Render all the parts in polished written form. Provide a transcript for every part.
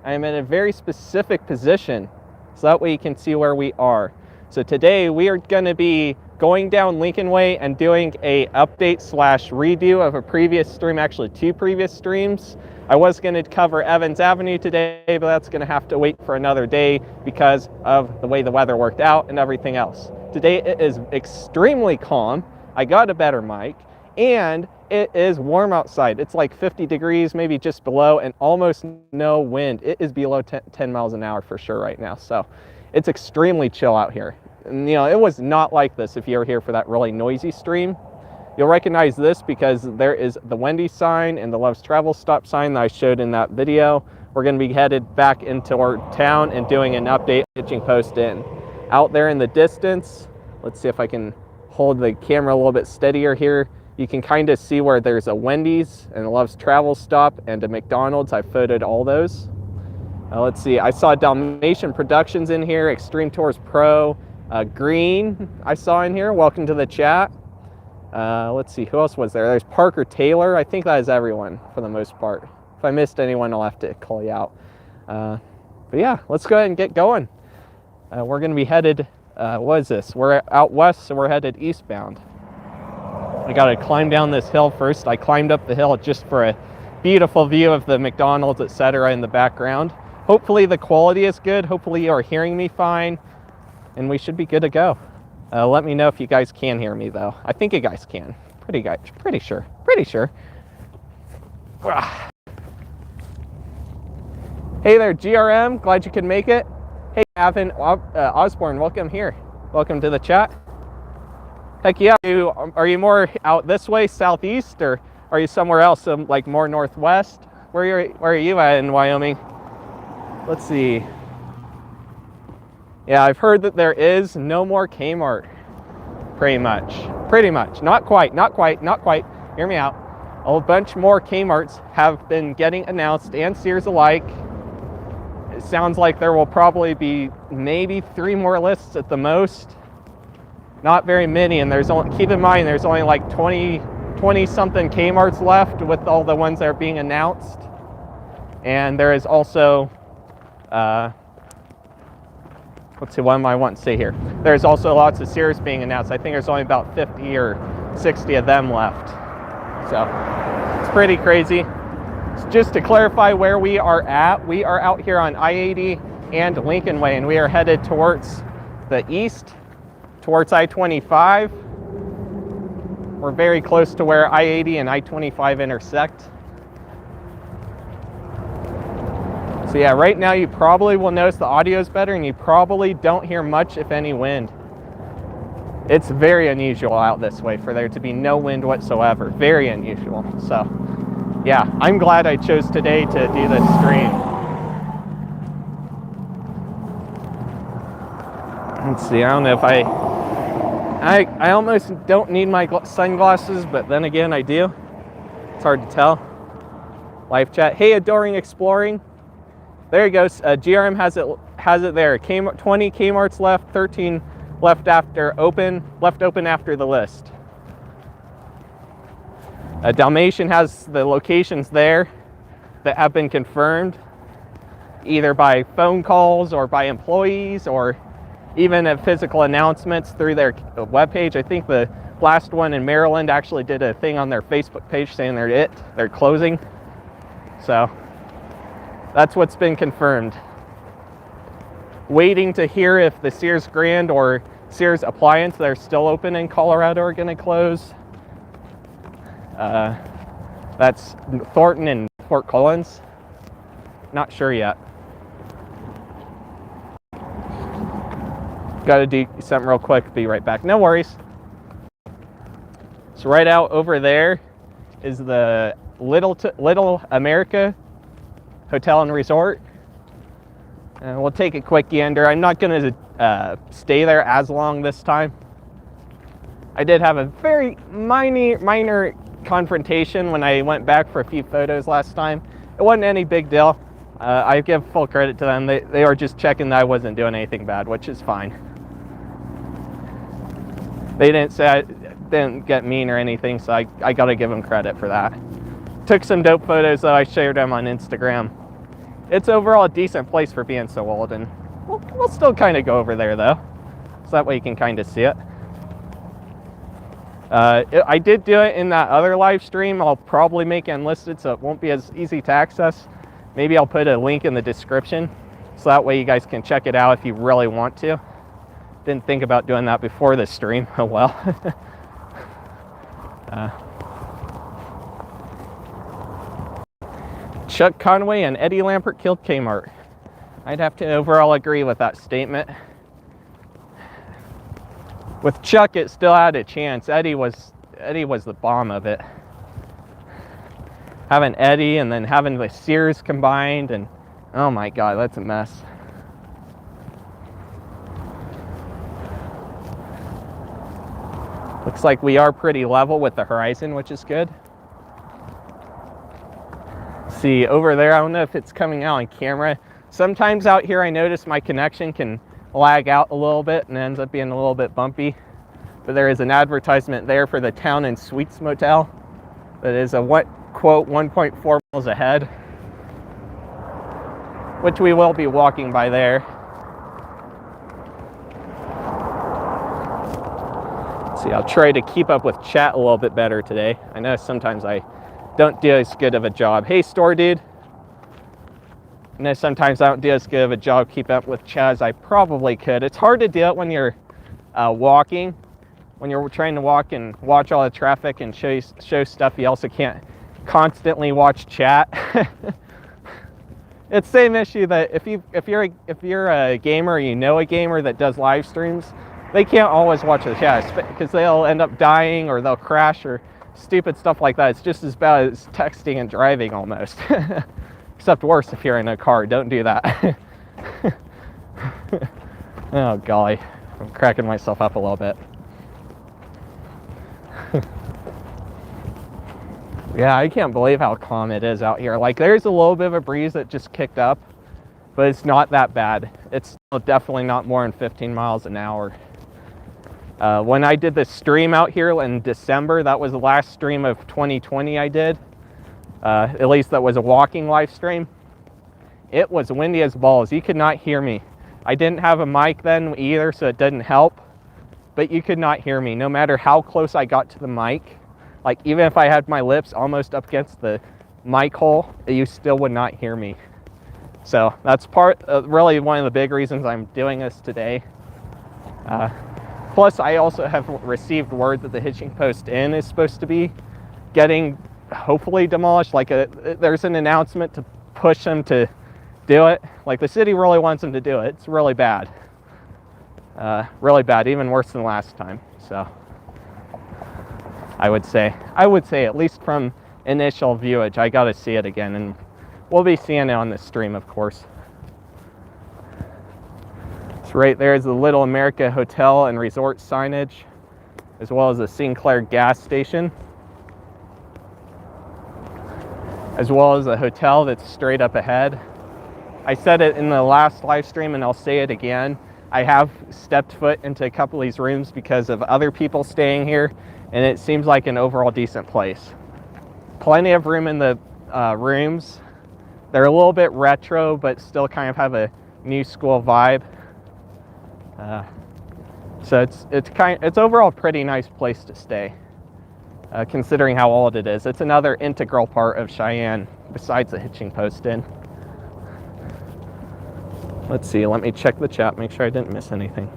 I am in a very specific position, so that way you can see where we are. So today we are going to be going down Lincolnway and doing a update slash redo of a previous stream, actually 2 previous streams. I was going to cover Evans Avenue today, but that's going to have to wait for another day because of the way the weather worked out and everything else. Today it is extremely calm. I got a better mic, and it is warm outside. It's like 50 degrees, maybe just below, and almost no wind. It is below 10 miles an hour for sure right now. So it's extremely chill out here. And you know, it was not like this if you were here for that really noisy stream. You'll recognize this because there is the Wendy's sign and the Love's Travel stop sign that I showed in that video. We're going to be headed back into our town and doing an update Hitching Post Inn. Out there in the distance, let's see if I can hold the camera a little bit steadier here. You can kind of see where there's a Wendy's and a Love's Travel stop and a McDonald's. I photoed all those. Let's see, I saw Dalmatian Productions in here, Extreme Tours Pro, Green I saw in here. Welcome to the chat. Let's see, who else was there? There's Parker Taylor. I think that is everyone for the most part. If I missed anyone, I'll have to call you out. But yeah, let's go ahead and get going. We're going to be headed, what is this? We're out west, so we're headed eastbound. I got to climb down this hill first. I climbed up the hill just for a beautiful view of the McDonald's, etc. in the background. Hopefully the quality is good. Hopefully you are hearing me fine, and we should be good to go. Let me know if you guys can hear me, though. I think you guys can. Pretty sure. Hey there, GRM. Glad you could make it. Hey, Avin Osborne, welcome here. Welcome to the chat. Heck yeah. Are you more out this way, southeast, or are you somewhere else, like more northwest? Where are you at in Wyoming? Let's see. Yeah, I've heard that there is no more Kmart. Pretty much. Not quite. Hear me out. A bunch more Kmarts have been getting announced, and Sears alike. It sounds like there will probably be maybe 3 more lists at the most. Not very many, and keep in mind there's only like 20 something Kmarts left with all the ones that are being announced. And there is also let's see, what am I wanting to say here? There's also lots of Sears being announced. I think there's only about 50 or 60 of them left. So it's pretty crazy. Just to clarify where we are at, we are out here on I-80 and Lincolnway, and we are headed towards the east, towards I-25. We're very close to where I-80 and I-25 intersect. So yeah, right now you probably will notice the audio is better, and you probably don't hear much, if any, wind. It's very unusual out this way for there to be no wind whatsoever. Very unusual. So yeah, I'm glad I chose today to do this stream. Let's see, I don't know if I almost don't need my sunglasses, but then again I do. It's hard to tell. Live chat. Hey, Adoring Exploring. There he goes. GRM has it there. 20 Kmarts left, 13 left open after the list. Dalmatian has the locations there that have been confirmed, either by phone calls or by employees, or even at physical announcements through their webpage. I think the last one in Maryland actually did a thing on their Facebook page saying they're closing. So that's what's been confirmed. Waiting to hear if the Sears Grand or Sears Appliance that are still open in Colorado are going to close. That's Thornton and Fort Collins. Not sure yet. Got to do something real quick. Be right back. No worries. So right out over there is the Little America Hotel and Resort. And we'll take a quick gander. I'm not going to stay there as long this time. I did have a very minor confrontation when I went back for a few photos last time. It wasn't any big deal. I give full credit to them. They were just checking that I wasn't doing anything bad, which is fine. They didn't say I didn't get mean or anything, so I got to give them credit for that. Took some dope photos, though. I shared them on Instagram. it's overall a decent place for being so old, and we'll still kind of go over there though, so that way you can kind of see it. I did do it in that other live stream. I'll probably make it unlisted so it won't be as easy to access. Maybe I'll put a link in the description so that way you guys can check it out if you really want to. Didn't think about doing that before the stream. Oh well. Chuck Conaway and Eddie Lampert killed Kmart. I'd have to overall agree with that statement. With Chuck, it still had a chance. Eddie was the bomb of it. Having Eddie and then having the Sears combined, and oh my God, that's a mess. Looks like we are pretty level with the horizon, which is good. See over there, I don't know if it's coming out on camera. Sometimes out here I notice my connection can lag out a little bit and ends up being a little bit bumpy. But there is an advertisement there for the Town and Suites Motel that is a quote 1.4 miles ahead, which we will be walking by there. See, I'll try to keep up with chat a little bit better today. I know sometimes I don't do as good of a job. Hey, store dude. I know sometimes I don't do as good of a job keeping up with chat as I probably could. It's hard to do it when you're walking. When you're trying to walk and watch all the traffic and show stuff, you also can't constantly watch chat. It's the same issue that if you're a gamer, you know a gamer that does live streams, they can't always watch the chat because they'll end up dying or they'll crash or stupid stuff like that. It's just as bad as texting and driving almost. Except worse if you're in a car. Don't do that. Oh golly, I'm cracking myself up a little bit. Yeah, I can't believe how calm it is out here. Like, there's a little bit of a breeze that just kicked up, but it's not that bad. It's definitely not more than 15 miles an hour. When I did the stream out here in December, that was the last stream of 2020 I did. At least that was a walking live stream. It was windy as balls. You could not hear me. I didn't have a mic then either, so it didn't help. But you could not hear me, no matter how close I got to the mic. Like, even if I had my lips almost up against the mic hole, you still would not hear me. So that's really one of the big reasons I'm doing this today. Plus, I also have received word that the Hitching Post Inn is supposed to be getting, hopefully, demolished. Like, there's an announcement to push them to do it. Like, the city really wants them to do it. It's really bad. Really bad, even worse than last time. So I would say at least from initial viewage, I got to see it again, and we'll be seeing it on the stream, of course. It's right there is the Little America Hotel and Resort signage, as well as the Sinclair gas station, as well as a hotel that's straight up ahead. I said it in the last live stream, and I'll say it again. I have stepped foot into a couple of these rooms because of other people staying here, and it seems like an overall decent place. Plenty of room in the rooms. They're a little bit retro, but still kind of have a new school vibe. So it's overall a pretty nice place to stay, considering how old it is. It's another integral part of Cheyenne besides the Hitching Post Inn. Let's see, let me check the chat, make sure I didn't miss anything.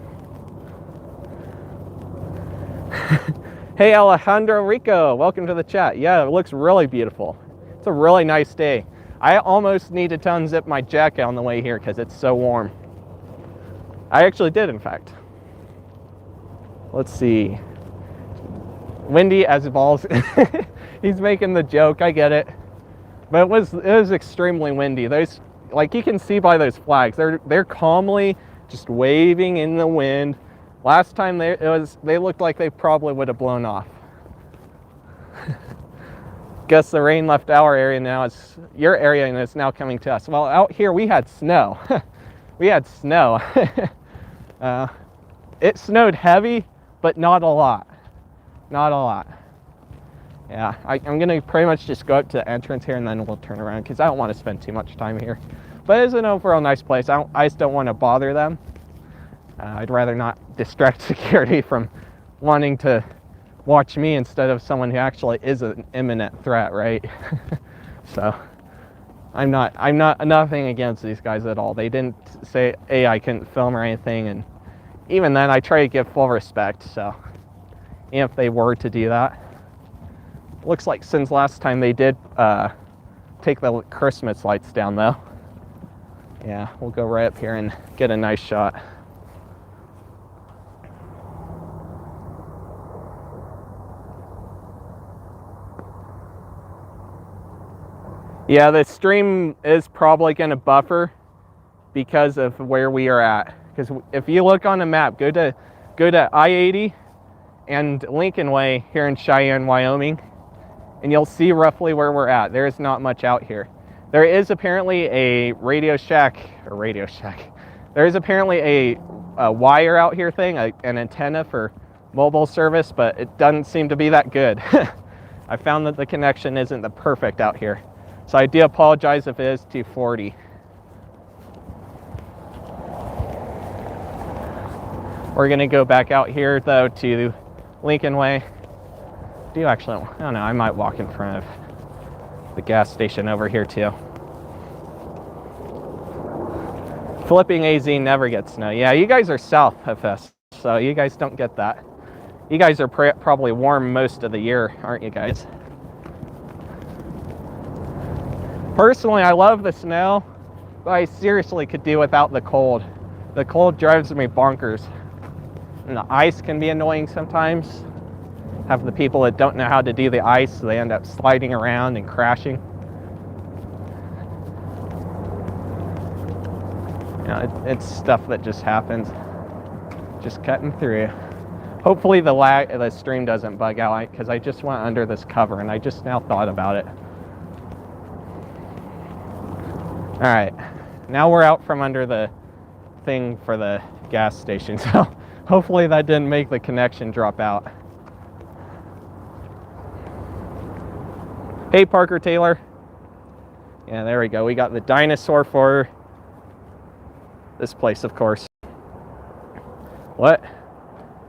Hey Alejandro Rico, welcome to the chat. Yeah, it looks really beautiful. It's a really nice day. I almost needed to unzip my jacket on the way here because it's so warm. I actually did, in fact. Let's see. Windy as balls. He's making the joke, I get it. But it was extremely windy. Those, like, you can see by those flags, they're calmly just waving in the wind. Last time they looked like they probably would have blown off. Guess the rain left our area now. It's your area, and it's now coming to us. Well, out here we had snow. We had snow. It snowed heavy, but not a lot. Not a lot. Yeah, I'm gonna pretty much just go up to the entrance here, and then we'll turn around because I don't want to spend too much time here. But it's an overall nice place. I just don't want to bother them. I'd rather not distract security from wanting to watch me instead of someone who actually is an imminent threat, right? So I'm not nothing against these guys at all. They didn't say, hey, I couldn't film or anything, and even then I try to give full respect. So if they were to do that, looks like since last time they did take the Christmas lights down though. Yeah, we'll go right up here and get a nice shot. Yeah, the stream is probably going to buffer because of where we are at. Because if you look on the map, go to I-80 and Lincolnway here in Cheyenne, Wyoming, and you'll see roughly where we're at. There is not much out here. There is apparently a Radio Shack. There is apparently a wire out here thing, an antenna for mobile service, but it doesn't seem to be that good. I found that the connection isn't the perfect out here. So I do apologize if it is 240. We're gonna go back out here though to Lincolnway. I don't know, I might walk in front of the gas station over here too. Flipping AZ never gets snow. Yeah, you guys are south of us, so you guys don't get that. You guys are probably warm most of the year, aren't you guys? Personally, I love the snow, but I seriously could do without the cold. The cold drives me bonkers. And the ice can be annoying sometimes. Have the people that don't know how to do the ice, so they end up sliding around and crashing. You know, it's stuff that just happens. Just cutting through. Hopefully the stream doesn't bug out, because I just went under this cover and I just now thought about it. All right, now we're out from under the thing for the gas station, so hopefully that didn't make the connection drop out. Hey, Parker Taylor. Yeah, there we go. We got the dinosaur for this place, of course. What?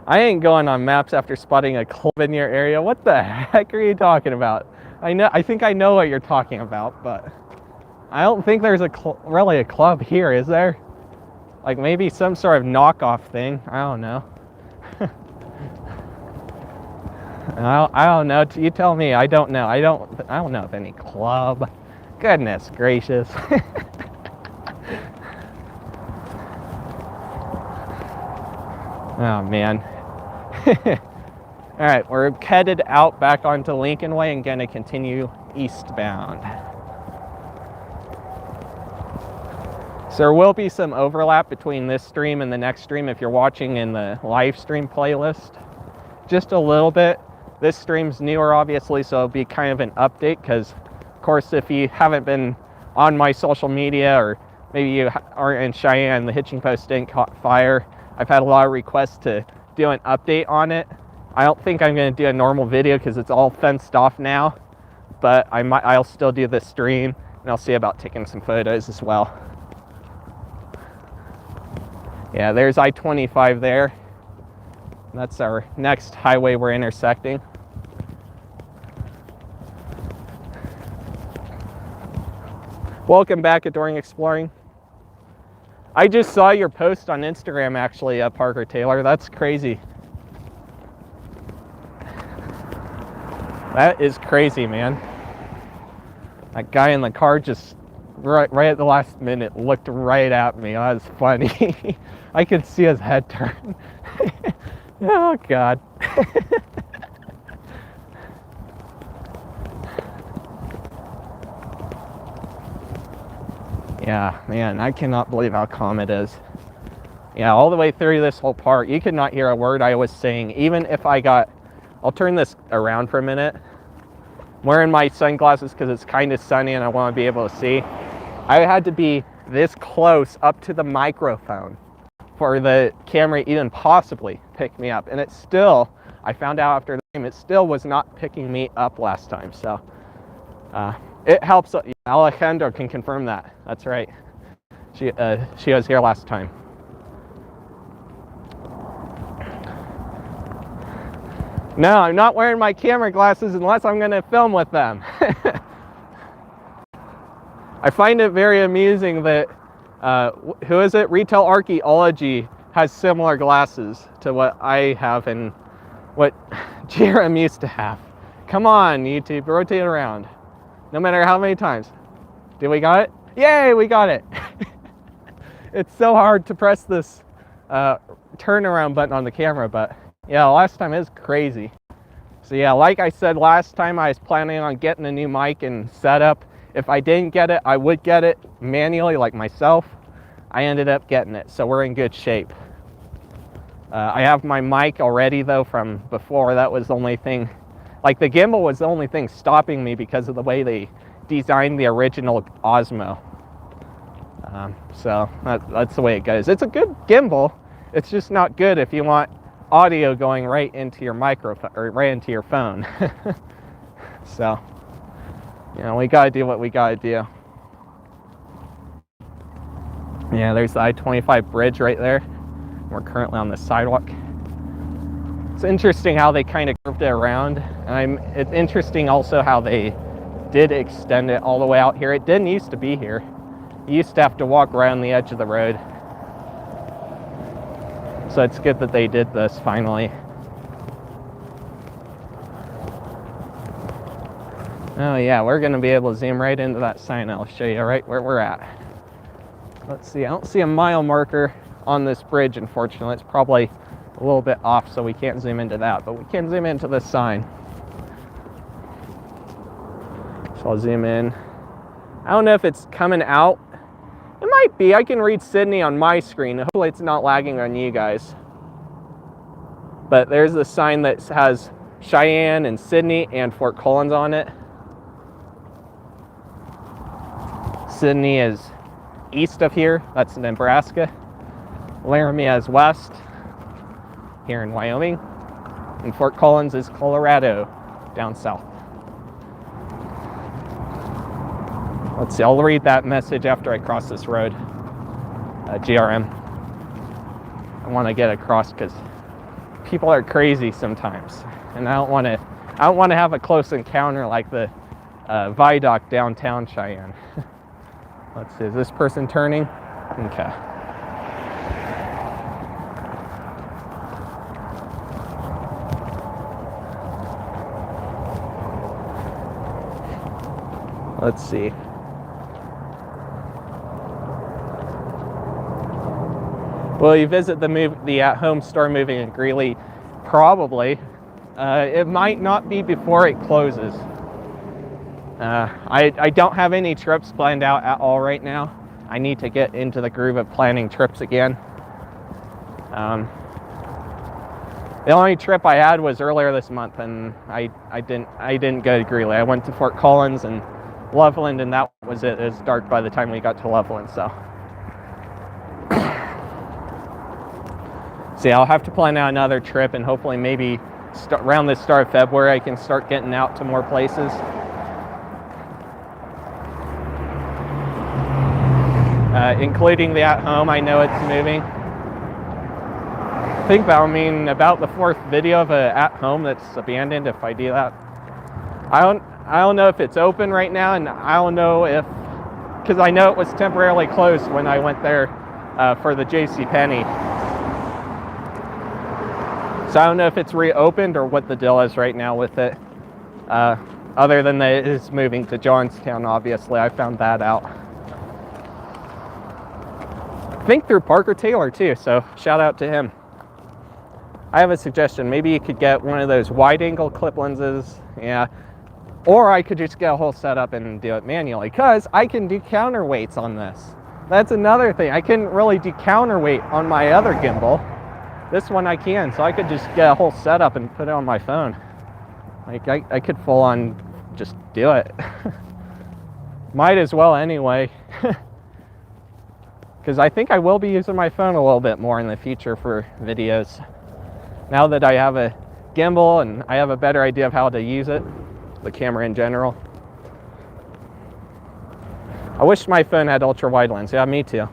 I ain't going on maps after spotting a club in your area. What the heck are you talking about? I think I know what you're talking about, but I don't think there's really a club here, is there? Like maybe some sort of knockoff thing. I don't know. I don't know. You tell me. I don't know. I don't know of any club. Goodness gracious. Oh man. All right, we're headed out back onto Lincolnway and gonna continue eastbound. So there will be some overlap between this stream and the next stream if you're watching in the live stream playlist. Just a little bit. This stream's newer, obviously, so it'll be kind of an update because, of course, if you haven't been on my social media or maybe you aren't in Cheyenne, the Hitching Post Inn caught fire. I've had a lot of requests to do an update on it. I don't think I'm going to do a normal video because it's all fenced off now, but I'll still do this stream, and I'll see about taking some photos as well. Yeah, there's I-25 there. That's our next highway we're intersecting. Welcome back, Adoring Exploring. I just saw your post on Instagram, actually, Parker Taylor. That's crazy. That is crazy, man. That guy in the car just right at the last minute looked right at me. That was funny. I could see his head turn. Oh God. Yeah, man, I cannot believe how calm it is. Yeah, all the way through this whole part, you could not hear a word I was saying, even if I'll turn this around for a minute. I'm wearing my sunglasses because it's kind of sunny and I want to be able to see. I had to be this close up to the microphone for the camera even possibly pick me up. And it still, I found out after the game, it still was not picking me up last time. So it helps. Alejandro can confirm that. That's right. She was here last time. No, I'm not wearing my camera glasses unless I'm going to film with them. I find it very amusing that, who is it? Retail Archaeology has similar glasses to what I have and what Jerem used to have. Come on, YouTube, rotate around. No matter how many times. Did we got it? Yay, we got it. It's so hard to press this turnaround button on the camera, but yeah, last time is crazy. So yeah, like I said last time, I was planning on getting a new mic and setup. If I didn't get it, I would get it manually like myself. I ended up getting it, so we're in good shape. I have my mic already though from before. That was the only thing, like the gimbal was the only thing stopping me because of the way they designed the original Osmo. So that's the way it goes. It's a good gimbal. It's just not good if you want audio going right into your microphone or right into your phone. So, you know, we gotta do what we gotta do. Yeah, there's the I-25 bridge right there. We're currently on the sidewalk. It's interesting how they kind of curved it around. And it's interesting also how they did extend it all the way out here. It didn't used to be here. You used to have to walk around the edge of the road. So it's good that they did this finally. Oh yeah, we're gonna be able to zoom right into that sign. I'll show you right where we're at. Let's see, I don't see a mile marker on this bridge, unfortunately. It's probably a little bit off, so we can't zoom into that, but we can zoom into this sign. So I'll zoom in. I don't know if it's coming out. It might be. I can read Sydney on my screen. Hopefully it's not lagging on you guys. But there's the sign that has Cheyenne and Sydney and Fort Collins on it. Sydney is east of here. That's Nebraska. Laramie is west, here in Wyoming. And Fort Collins is Colorado, down south. Let's see, I'll read that message after I cross this road. GRM. I want to get across because people are crazy sometimes, and I don't want to have a close encounter like the viaduct downtown Cheyenne. Let's see, is this person turning? Okay. Let's see. Will you visit the at-home store moving in Greeley? Probably. It might not be before it closes. I don't have any trips planned out at all right now. I need to get into the groove of planning trips again. The only trip I had was earlier this month, and I didn't go to Greeley. I went to Fort Collins and Loveland, and that was it. It was dark by the time we got to Loveland, so. See, I'll have to plan out another trip, and hopefully maybe around the start of February I can start getting out to more places. Including the at-home. I know it's moving. Think about, I mean, about the 4th video of a at-home that's abandoned if I do that. I don't know if it's open right now, and I don't know if, because I know it was temporarily closed when I went there for the JCPenney. So I don't know if it's reopened or what the deal is right now with it. Other than that, it is moving to Johnstown, obviously. I found that out. I think through Parker Taylor too, so shout out to him. I have a suggestion. Maybe you could get one of those wide-angle clip lenses, yeah. Or I could just get a whole setup and do it manually, because I can do counterweights on this. That's another thing. I couldn't really do counterweight on my other gimbal. This one I can, so I could just get a whole setup and put it on my phone. Like, I could full on just do it. Might as well anyway. Because I think I will be using my phone a little bit more in the future for videos. Now that I have a gimbal and I have a better idea of how to use it, the camera in general. I wish my phone had ultra wide lens. Yeah, me too.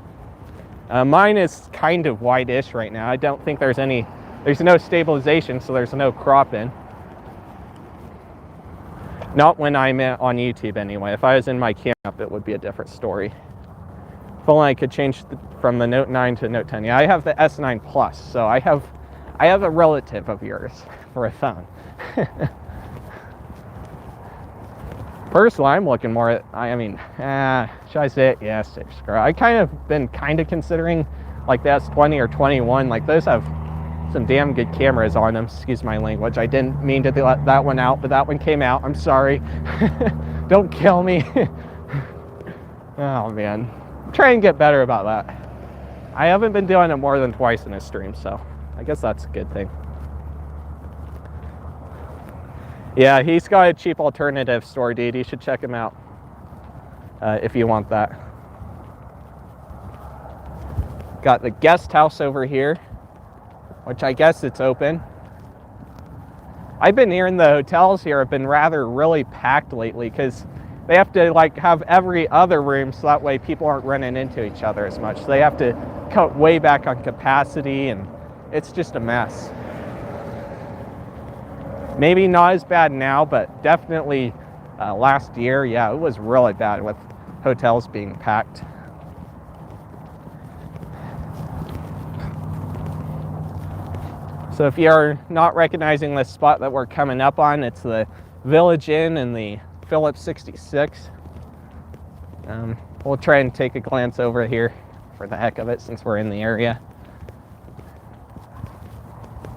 Mine is kind of wide-ish right now. I don't think there's no stabilization, so there's no cropping. Not when I'm on YouTube anyway. If I was in my camp, it would be a different story. If only I could change from the Note 9 to Note 10. Yeah, I have the S9 Plus, so I have a relative of yours for a phone. Personally, I'm looking more at, should I say it? Yeah, 6. I been considering like the S20 or 21. Like those have some damn good cameras on them. Excuse my language. I didn't mean to let that one out, but that one came out. I'm sorry. Don't kill me. Oh man, try and get better about that. I haven't been doing it more than twice in a stream, so I guess that's a good thing. Yeah, he's got a cheap alternative store, dude. You should check him out if you want that. Got the guest house over here, which I guess it's open. I've been hearing the hotels here have been really packed lately because they have to like have every other room so that way people aren't running into each other as much. So they have to cut way back on capacity, and it's just a mess. Maybe not as bad now, but definitely last year, yeah, it was really bad with hotels being packed. So if you're not recognizing the spot that we're coming up on, it's the Village Inn and the Phillips 66. We'll try and take a glance over here for the heck of it since we're in the area.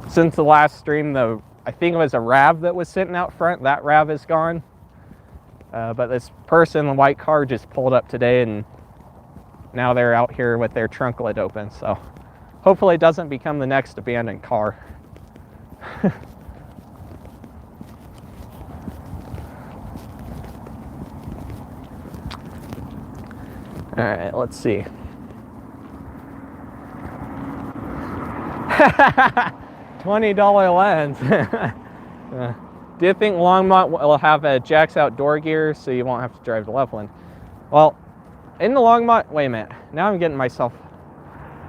Since the last stream, I think it was a RAV that was sitting out front. That RAV is gone. But this person in the white car just pulled up today, and now they're out here with their trunk lid open. So hopefully it doesn't become the next abandoned car. All right, let's see. $20 lens. Do you think Longmont will have a Jack's Outdoor Gear so you won't have to drive to Loveland? Well, in the Longmont, wait a minute. Now I'm getting myself.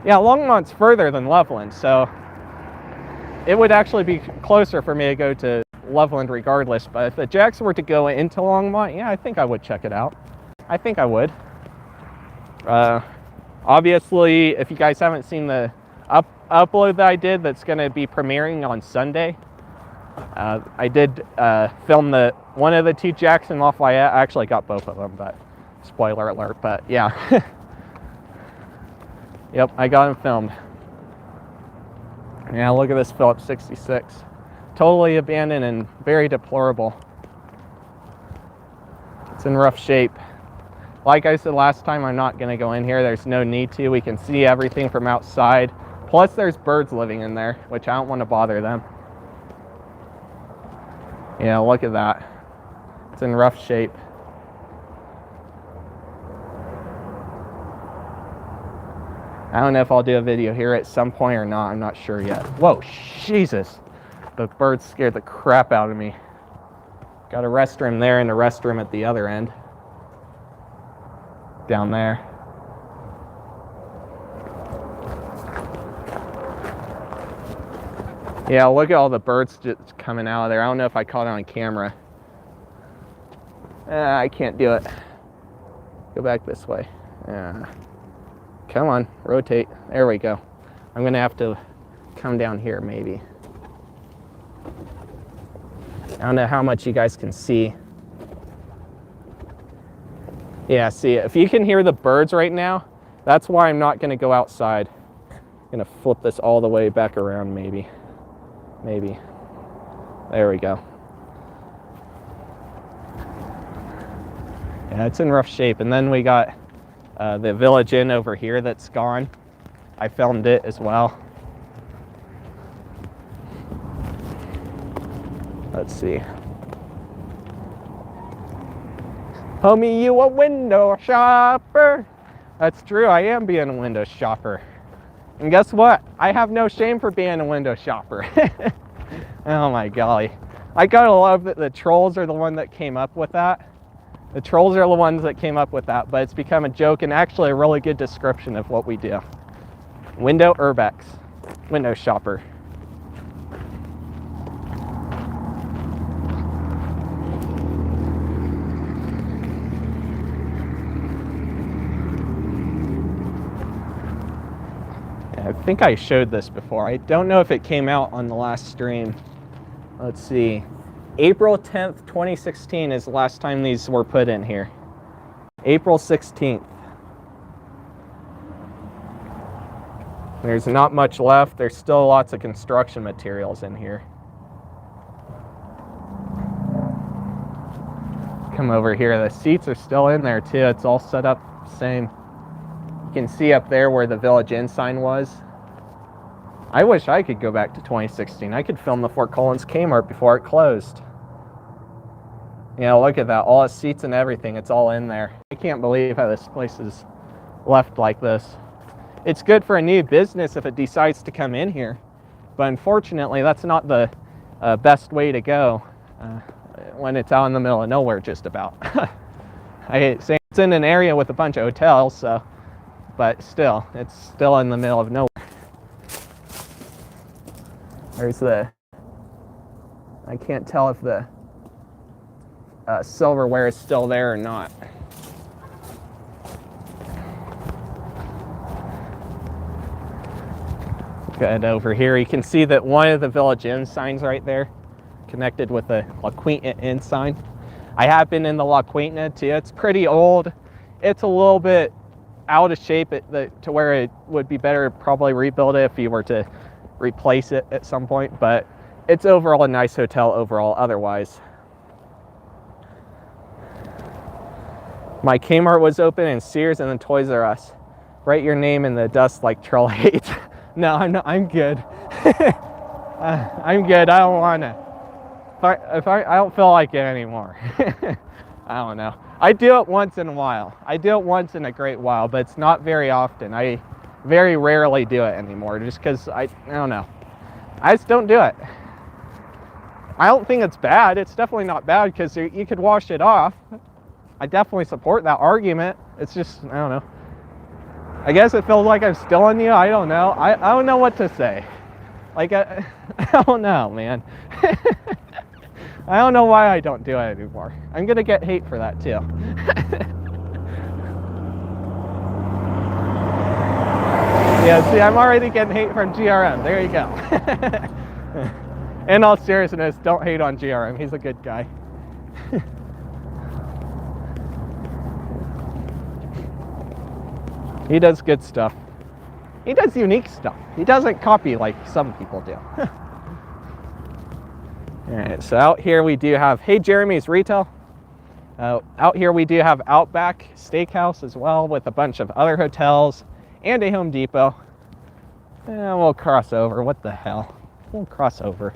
Yeah, Longmont's further than Loveland, so it would actually be closer for me to go to Loveland regardless. But if the Jack's were to go into Longmont, yeah, I think I would check it out. I think I would. Obviously, if you guys haven't seen the upload that I did that's going to be premiering on Sunday, I did film one of the two Jacks in Lafayette. I actually got both of them, but spoiler alert. But yeah, yep, I got them filmed. Yeah, look at this Phillips 66, totally abandoned and very deplorable. It's in rough shape. Like I said last time, I'm not going to go in here. There's no need to. We can see everything from outside. Plus, there's birds living in there, which I don't want to bother them. Yeah, look at that. It's in rough shape. I don't know if I'll do a video here at some point or not. I'm not sure yet. Whoa, Jesus. The bird scared the crap out of me. Got a restroom there and a restroom at the other end. Down there. Yeah, look at all the birds just coming out of there. I don't know if I caught it on camera. I can't do it. Go back this way. Come on, rotate. There we go. I'm gonna have to come down here maybe. I don't know how much you guys can see. Yeah, see, if you can hear the birds right now, that's why I'm not gonna go outside. I'm gonna flip this all the way back around maybe. Maybe. There we go. Yeah, it's in rough shape. And then we got the Village Inn over here that's gone. I filmed it as well. Let's see. Homie, you a window shopper? That's true, I am being a window shopper. And guess what? I have no shame for being a window shopper. Oh my golly. I gotta love that the trolls are the one that came up with that. The trolls are the ones that came up with that, but it's become a joke and actually a really good description of what we do. Window Urbex, window shopper. I think I showed this before. I don't know if it came out on the last stream. Let's see. April 10th, 2016 is the last time these were put in here. April 16th. There's not much left. There's still lots of construction materials in here. Come over here. The seats are still in there too. It's all set up the same. You can see up there where the Village Inn sign was. I wish I could go back to 2016. I could film the Fort Collins Kmart before it closed. Yeah, look at that. All the seats and everything, it's all in there. I can't believe how this place is left like this. It's good for a new business if it decides to come in here. But unfortunately, that's not the best way to go when it's out in the middle of nowhere just about. I say it's in an area with a bunch of hotels, so, but still, it's still in the middle of nowhere. There's the, I can't tell if the silverware is still there or not. Good, over here you can see that one of the Village Inn signs right there connected with the La Quinta Inn sign. I have been in the La Quinta too. It's pretty old. It's a little bit out of shape to where it would be better to probably rebuild it if you were to replace it at some point, but it's overall a nice hotel overall otherwise. My Kmart was open and Sears and then Toys R Us. Write your name in the dust like troll hate. No, I'm good. I'm good. I don't want to. I don't feel like it anymore. I don't know. I do it once in a while. I do it once in a great while, but it's not very often. I very rarely do it anymore just because I don't know. I just don't do it. I don't think it's bad. It's definitely not bad because you could wash it off. I definitely support that argument. It's just, I don't know. I guess it feels like I'm stealing you. I don't know. I don't know what to say. Like, I don't know, man. I don't know why I don't do it anymore. I'm going to get hate for that, too. Yeah, see, I'm already getting hate from GRM. There you go. In all seriousness, don't hate on GRM. He's a good guy. He does good stuff. He does unique stuff. He doesn't copy like some people do. Alright, so out here we do have, hey Jeremy's Retail. Out here we do have Outback Steakhouse as well with a bunch of other hotels and a Home Depot. And we'll cross over. What the hell? We'll cross over.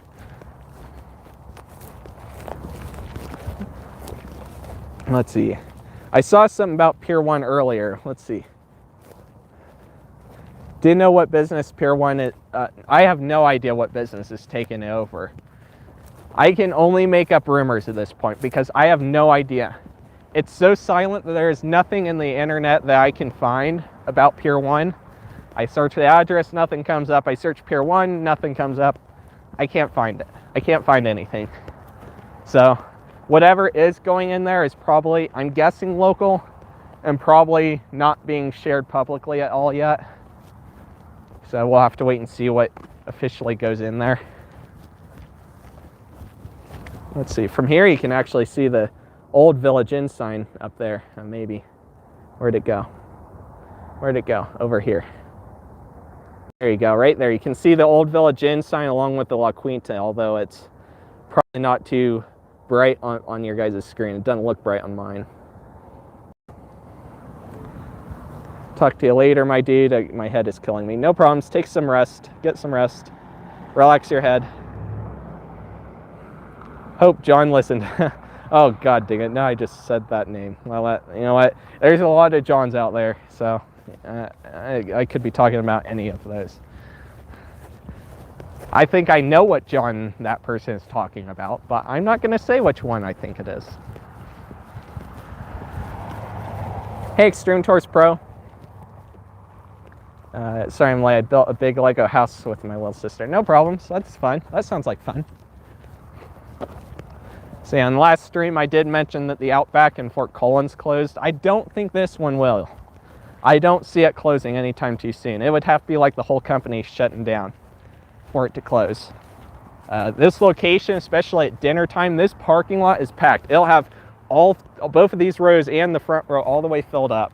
Let's see. I saw something about Pier 1 earlier. Let's see. Didn't know what business Pier 1 is. I have no idea what business is taking it over. I can only make up rumors at this point because I have no idea. It's so silent that there is nothing in the internet that I can find about Pier 1. I search the address, nothing comes up. I search Pier 1, nothing comes up. I can't find it. I can't find anything. So whatever is going in there is probably, I'm guessing, local and probably not being shared publicly at all yet. So we'll have to wait and see what officially goes in there. Let's see, from here you can actually see the old Village Inn sign up there, maybe. Where'd it go? Where'd it go? Over here. There you go, right there. You can see the old Village Inn sign along with the La Quinta, although it's probably not too bright on your guys' screen. It doesn't look bright on mine. Talk to you later, my dude. My head is killing me. No problems. Take some rest. Get some rest. Relax your head. Hope John listened. Oh, God dang it. Now I just said that name. Well, you know what? There's a lot of Johns out there, so I could be talking about any of those. I think I know what John that person is talking about, but I'm not going to say which one I think it is. Hey, Extreme Tours Pro. Sorry I'm late. I built a big Lego house with my little sister. No problems. That's fun. That sounds like fun. So yeah, on the last stream I did mention that the Outback in Fort Collins closed. I don't think this one will. I don't see it closing anytime too soon. It would have to be like the whole company shutting down for it to close. This location, especially at dinner time, this parking lot is packed. It'll have both of these rows and the front row all the way filled up.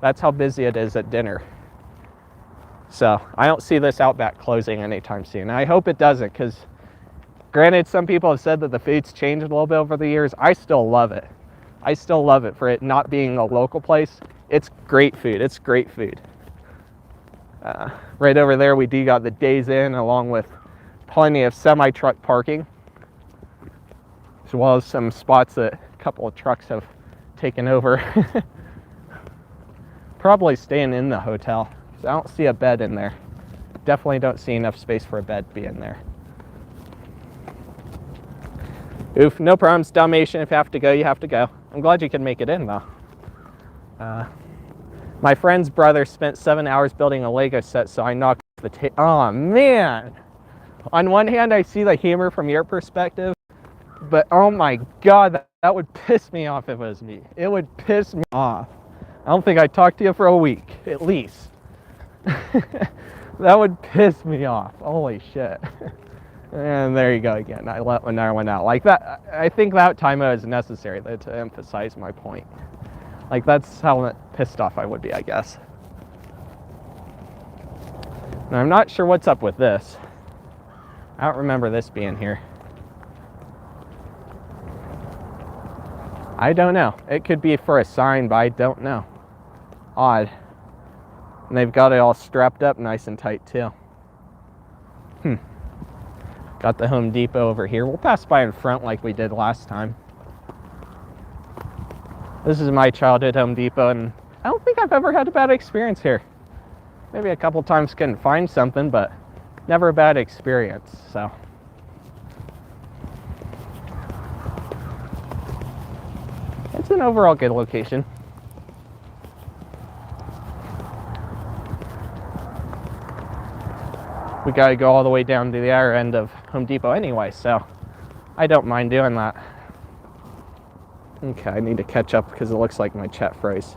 That's how busy it is at dinner. So I don't see this Outback closing anytime soon. I hope it doesn't, because granted, some people have said that the food's changed a little bit over the years. I still love it. I still love it for it not being a local place. It's great food. It's great food. Right over there, we do got the Days Inn, along with plenty of semi-truck parking, as well as some spots that a couple of trucks have taken over. Probably staying in the hotel. I don't see a bed in there. Definitely don't see enough space for a bed to be in there. Oof, no problems, Dalmatian. If you have to go, you have to go. I'm glad you could make it in, though. My friend's brother spent 7 hours building a Lego set, so I knocked the oh, man! On one hand, I see the humor from your perspective, but oh my god, that would piss me off if it was me. It would piss me off. I don't think I'd talk to you for a week, at least. That would piss me off. Holy shit. And there you go again. I let another one out. Like that, I think that time it was necessary to emphasize my point. Like, that's how pissed off I would be, I guess. Now, I'm not sure what's up with this. I don't remember this being here. I don't know. It could be for a sign, but I don't know. Odd. And they've got it all strapped up nice and tight, too. Got the Home Depot over here. We'll pass by in front like we did last time. This is my childhood Home Depot, and I don't think I've ever had a bad experience here. Maybe a couple times couldn't find something, but never a bad experience, so. It's an overall good location. We gotta go all the way down to the other end of Home Depot anyway, so I don't mind doing that. Okay, I need to catch up because it looks like my chat froze.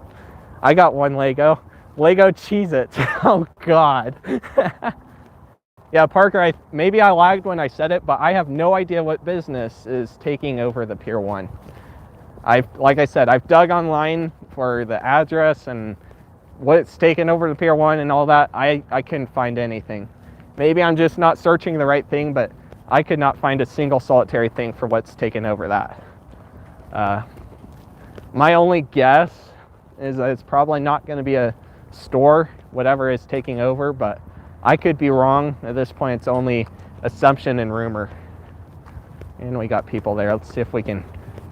I got one Lego Cheez-Its. Oh god. Yeah, Parker, maybe I lagged when I said it, but I have no idea what business is taking over the Pier 1. Like I said, I've dug online for the address and what's taken over the Pier 1 and all that. I couldn't find anything. Maybe I'm just not searching the right thing, but I could not find a single solitary thing for what's taken over that. My only guess is that it's probably not going to be a store, whatever is taking over, but I could be wrong. At this point, it's only assumption and rumor. And we got people there. Let's see if we can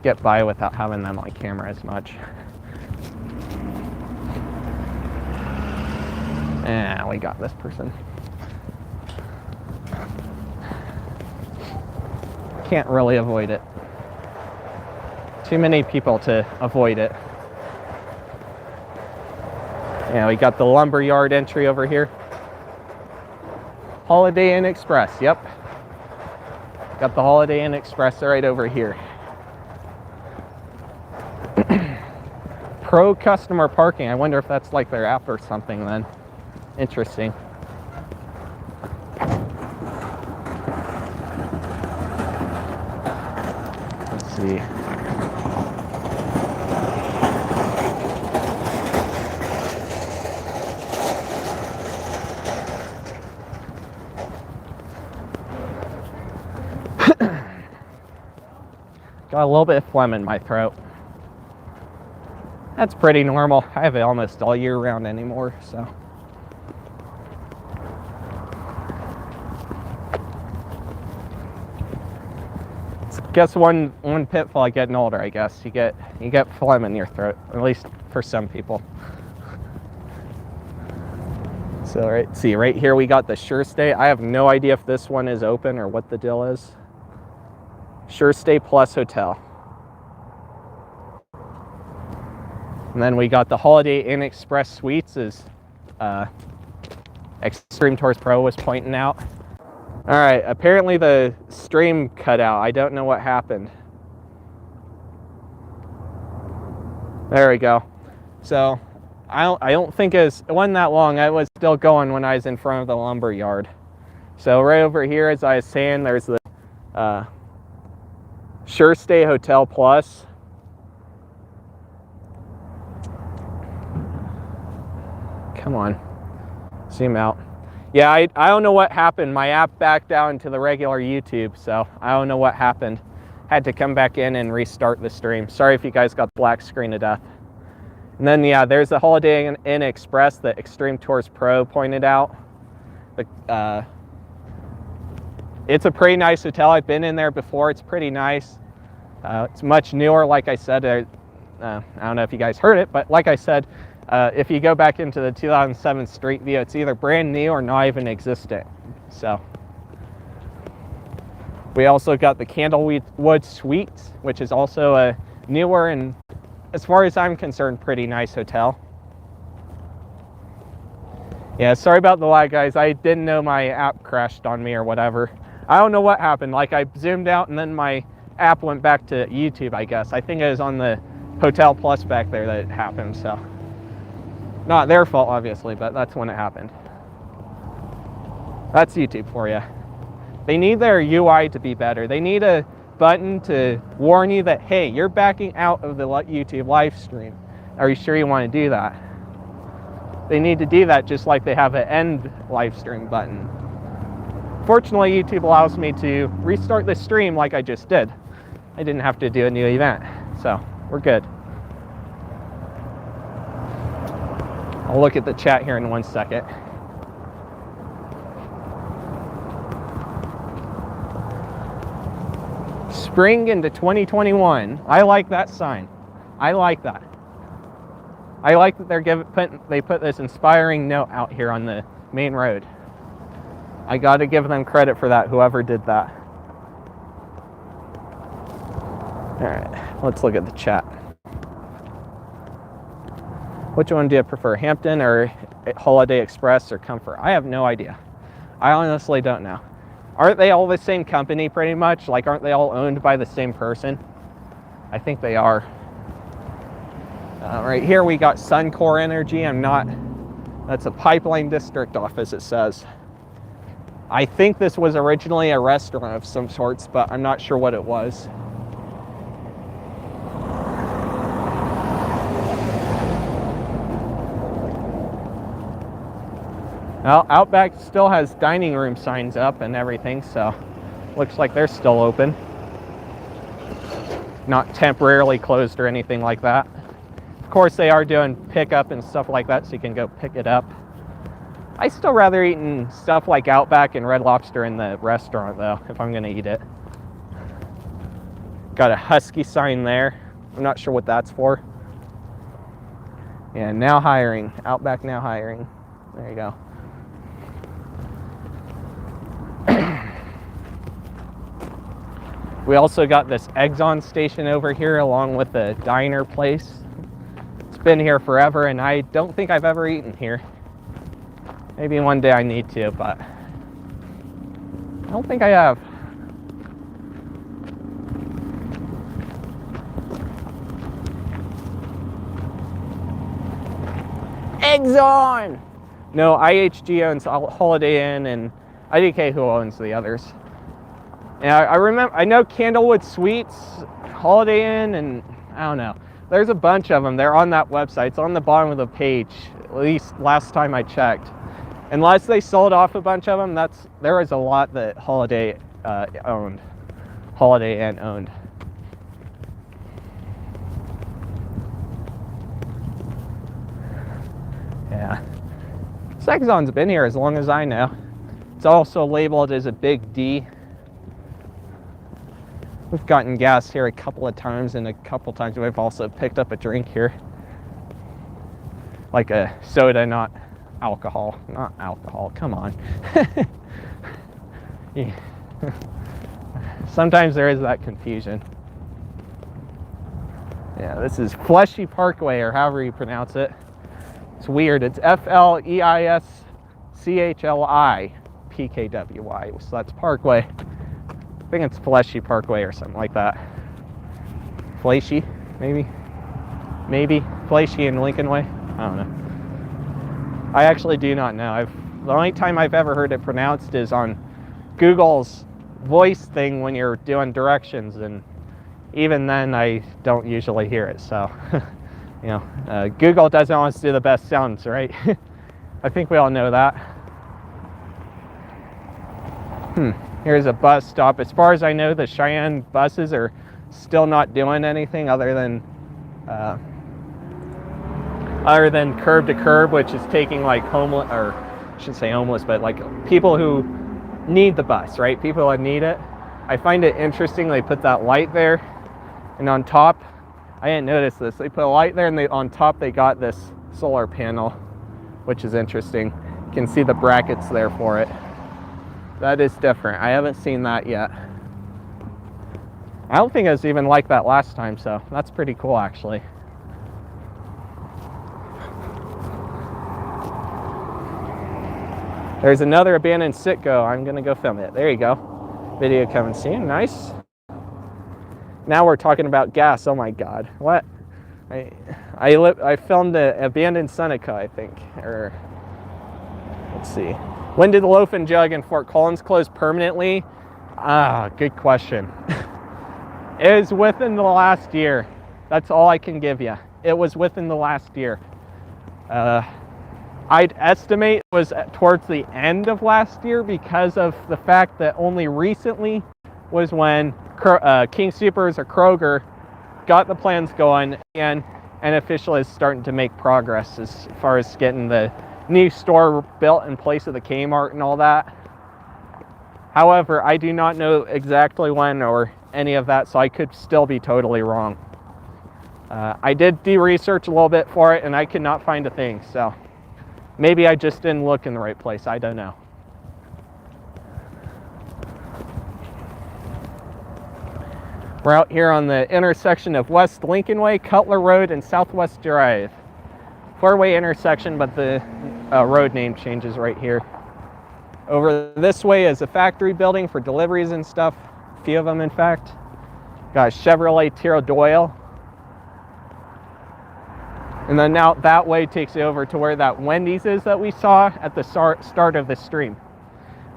get by without having them on camera as much. And we got this person. Can't really avoid it. Too many people to avoid it. Yeah, we got the lumber yard entry over here. Holiday Inn Express, yep. Got the Holiday Inn Express right over here. Pro customer parking. I wonder if that's like their app or something then. Interesting. Let's see. Got a little bit of phlegm in my throat. That's pretty normal. I have it almost all year round anymore, so. Guess one pitfall of getting older, I guess. You get phlegm in your throat, at least for some people. So right here we got the Sure Stay. I have no idea if this one is open or what the deal is. Sure Stay Plus Hotel. And then we got the Holiday Inn Express Suites is Extreme Tours Pro was pointing out. All right, apparently the stream cut out. I don't know what happened. There we go. So I don't think it wasn't that long. I was still going when I was in front of the lumber yard. So right over here, as I was saying, there's the Sure Stay Hotel Plus. Come on, zoom out. Yeah, I don't know what happened. My app backed down to the regular YouTube, so I don't know what happened. Had to come back in and restart the stream. Sorry if you guys got black screen to death. And then, yeah, there's the Holiday Inn Express that Extreme Tours Pro pointed out. It's a pretty nice hotel. I've been in there before. It's pretty nice. It's much newer, like I said. I don't know if you guys heard it, but like I said, if you go back into the 2007 Street View, it's either brand new or not even existent. So we also got the Candlewood Suites, which is also a newer and, as far as I'm concerned, pretty nice hotel. Yeah, sorry about the lag, guys. I didn't know my app crashed on me or whatever. I don't know what happened. Like, I zoomed out and then my app went back to YouTube, I guess. I think it was on the Hotel Plus back there that it happened, so. Not their fault, obviously, but that's when it happened. That's YouTube for you. They need their UI to be better. They need a button to warn you that, hey, you're backing out of the YouTube live stream. Are you sure you want to do that? They need to do that just like they have an end live stream button. Fortunately, YouTube allows me to restart the stream like I just did. I didn't have to do a new event, so we're good. I'll look at the chat here in 1 second. Spring into 2021. I like that sign. I like that. I like that they put this inspiring note out here on the main road. I got to give them credit for that, whoever did that. All right, let's look at the chat. Which one do you prefer, Hampton or Holiday Express or Comfort? I have no idea. I honestly don't know. Aren't they all the same company pretty much? Like, aren't they all owned by the same person? I think they are. Right here we got Suncor Energy. That's a pipeline district office, it says. I think this was originally a restaurant of some sorts, but I'm not sure what it was. Well, Outback still has dining room signs up and everything, so looks like they're still open. Not temporarily closed or anything like that. Of course, they are doing pickup and stuff like that, so you can go pick it up. I still rather eating stuff like Outback and Red Lobster in the restaurant, though, if I'm gonna eat it. Got a Husky sign there. I'm not sure what that's for. Yeah, now hiring. Outback now hiring. There you go. We also got this Exxonn station over here along with the diner place. It's been here forever and I don't think I've ever eaten here. Maybe one day I need to, but I don't think I have. Exxonn! No, IHG owns Holiday Inn and IDK who owns the others. And I know Candlewood Suites, Holiday Inn, and I don't know. There's a bunch of them. They're on that website. It's on the bottom of the page, at least last time I checked. Unless they sold off a bunch of them, there was a lot that Holiday owned. Holiday Inn owned. Yeah. Exxon's been here as long as I know. It's also labeled as a big D. We've gotten gas here a couple of times, and a couple times we've also picked up a drink here. Like a soda, not alcohol. Not alcohol, come on. Yeah. Sometimes there is that confusion. Yeah, this is Fleischi Parkway, or however you pronounce it. It's weird. It's Fleischi Chli Pkwy, so that's Parkway. I think it's Fleischi Parkway or something like that. Fleischi, maybe Fleischi and Lincolnway. I don't know. I actually do not know. The only time I've ever heard it pronounced is on Google's voice thing when you're doing directions, and even then I don't usually hear it. So, you know, Google doesn't always do the best sounds, right? I think we all know that. Here's a bus stop. As far as I know, the Cheyenne buses are still not doing anything other than curb to curb, which is taking like homeless, or I shouldn't say homeless, but like people who need the bus, right? People that need it. I find it interesting they put that light there, and on top, I didn't notice this, they put a light there, and on top they got this solar panel, which is interesting. You can see the brackets there for it. That is different. I haven't seen that yet. I don't think it was even like that last time, so that's pretty cool actually. There's another abandoned Sitco. I'm gonna go film it. There you go. Video coming soon. Nice. Now we're talking about gas. Oh my God. What? I filmed an abandoned Seneca, I think. Or let's see. When did the Loaf and Jug in Fort Collins close permanently? Good question. It was within the last year. That's all I can give you. It was within the last year. I'd estimate it was towards the end of last year because of the fact that only recently was when King Soopers or Kroger got the plans going and officially is starting to make progress as far as getting the new store built in place of the Kmart and all that. However, I do not know exactly when or any of that, so I could still be totally wrong. I did do research a little bit for it and I could not find a thing, so maybe I just didn't look in the right place. I don't know. We're out here on the intersection of West Lincolnway, Cutler Road, and Southwest Drive. Four-way intersection, but the road name changes right here. Over this way is a factory building for deliveries and stuff. A few of them, in fact. Got a Chevrolet Tiro Doyle. And then now that way takes you over to where that Wendy's is that we saw at the start of the stream.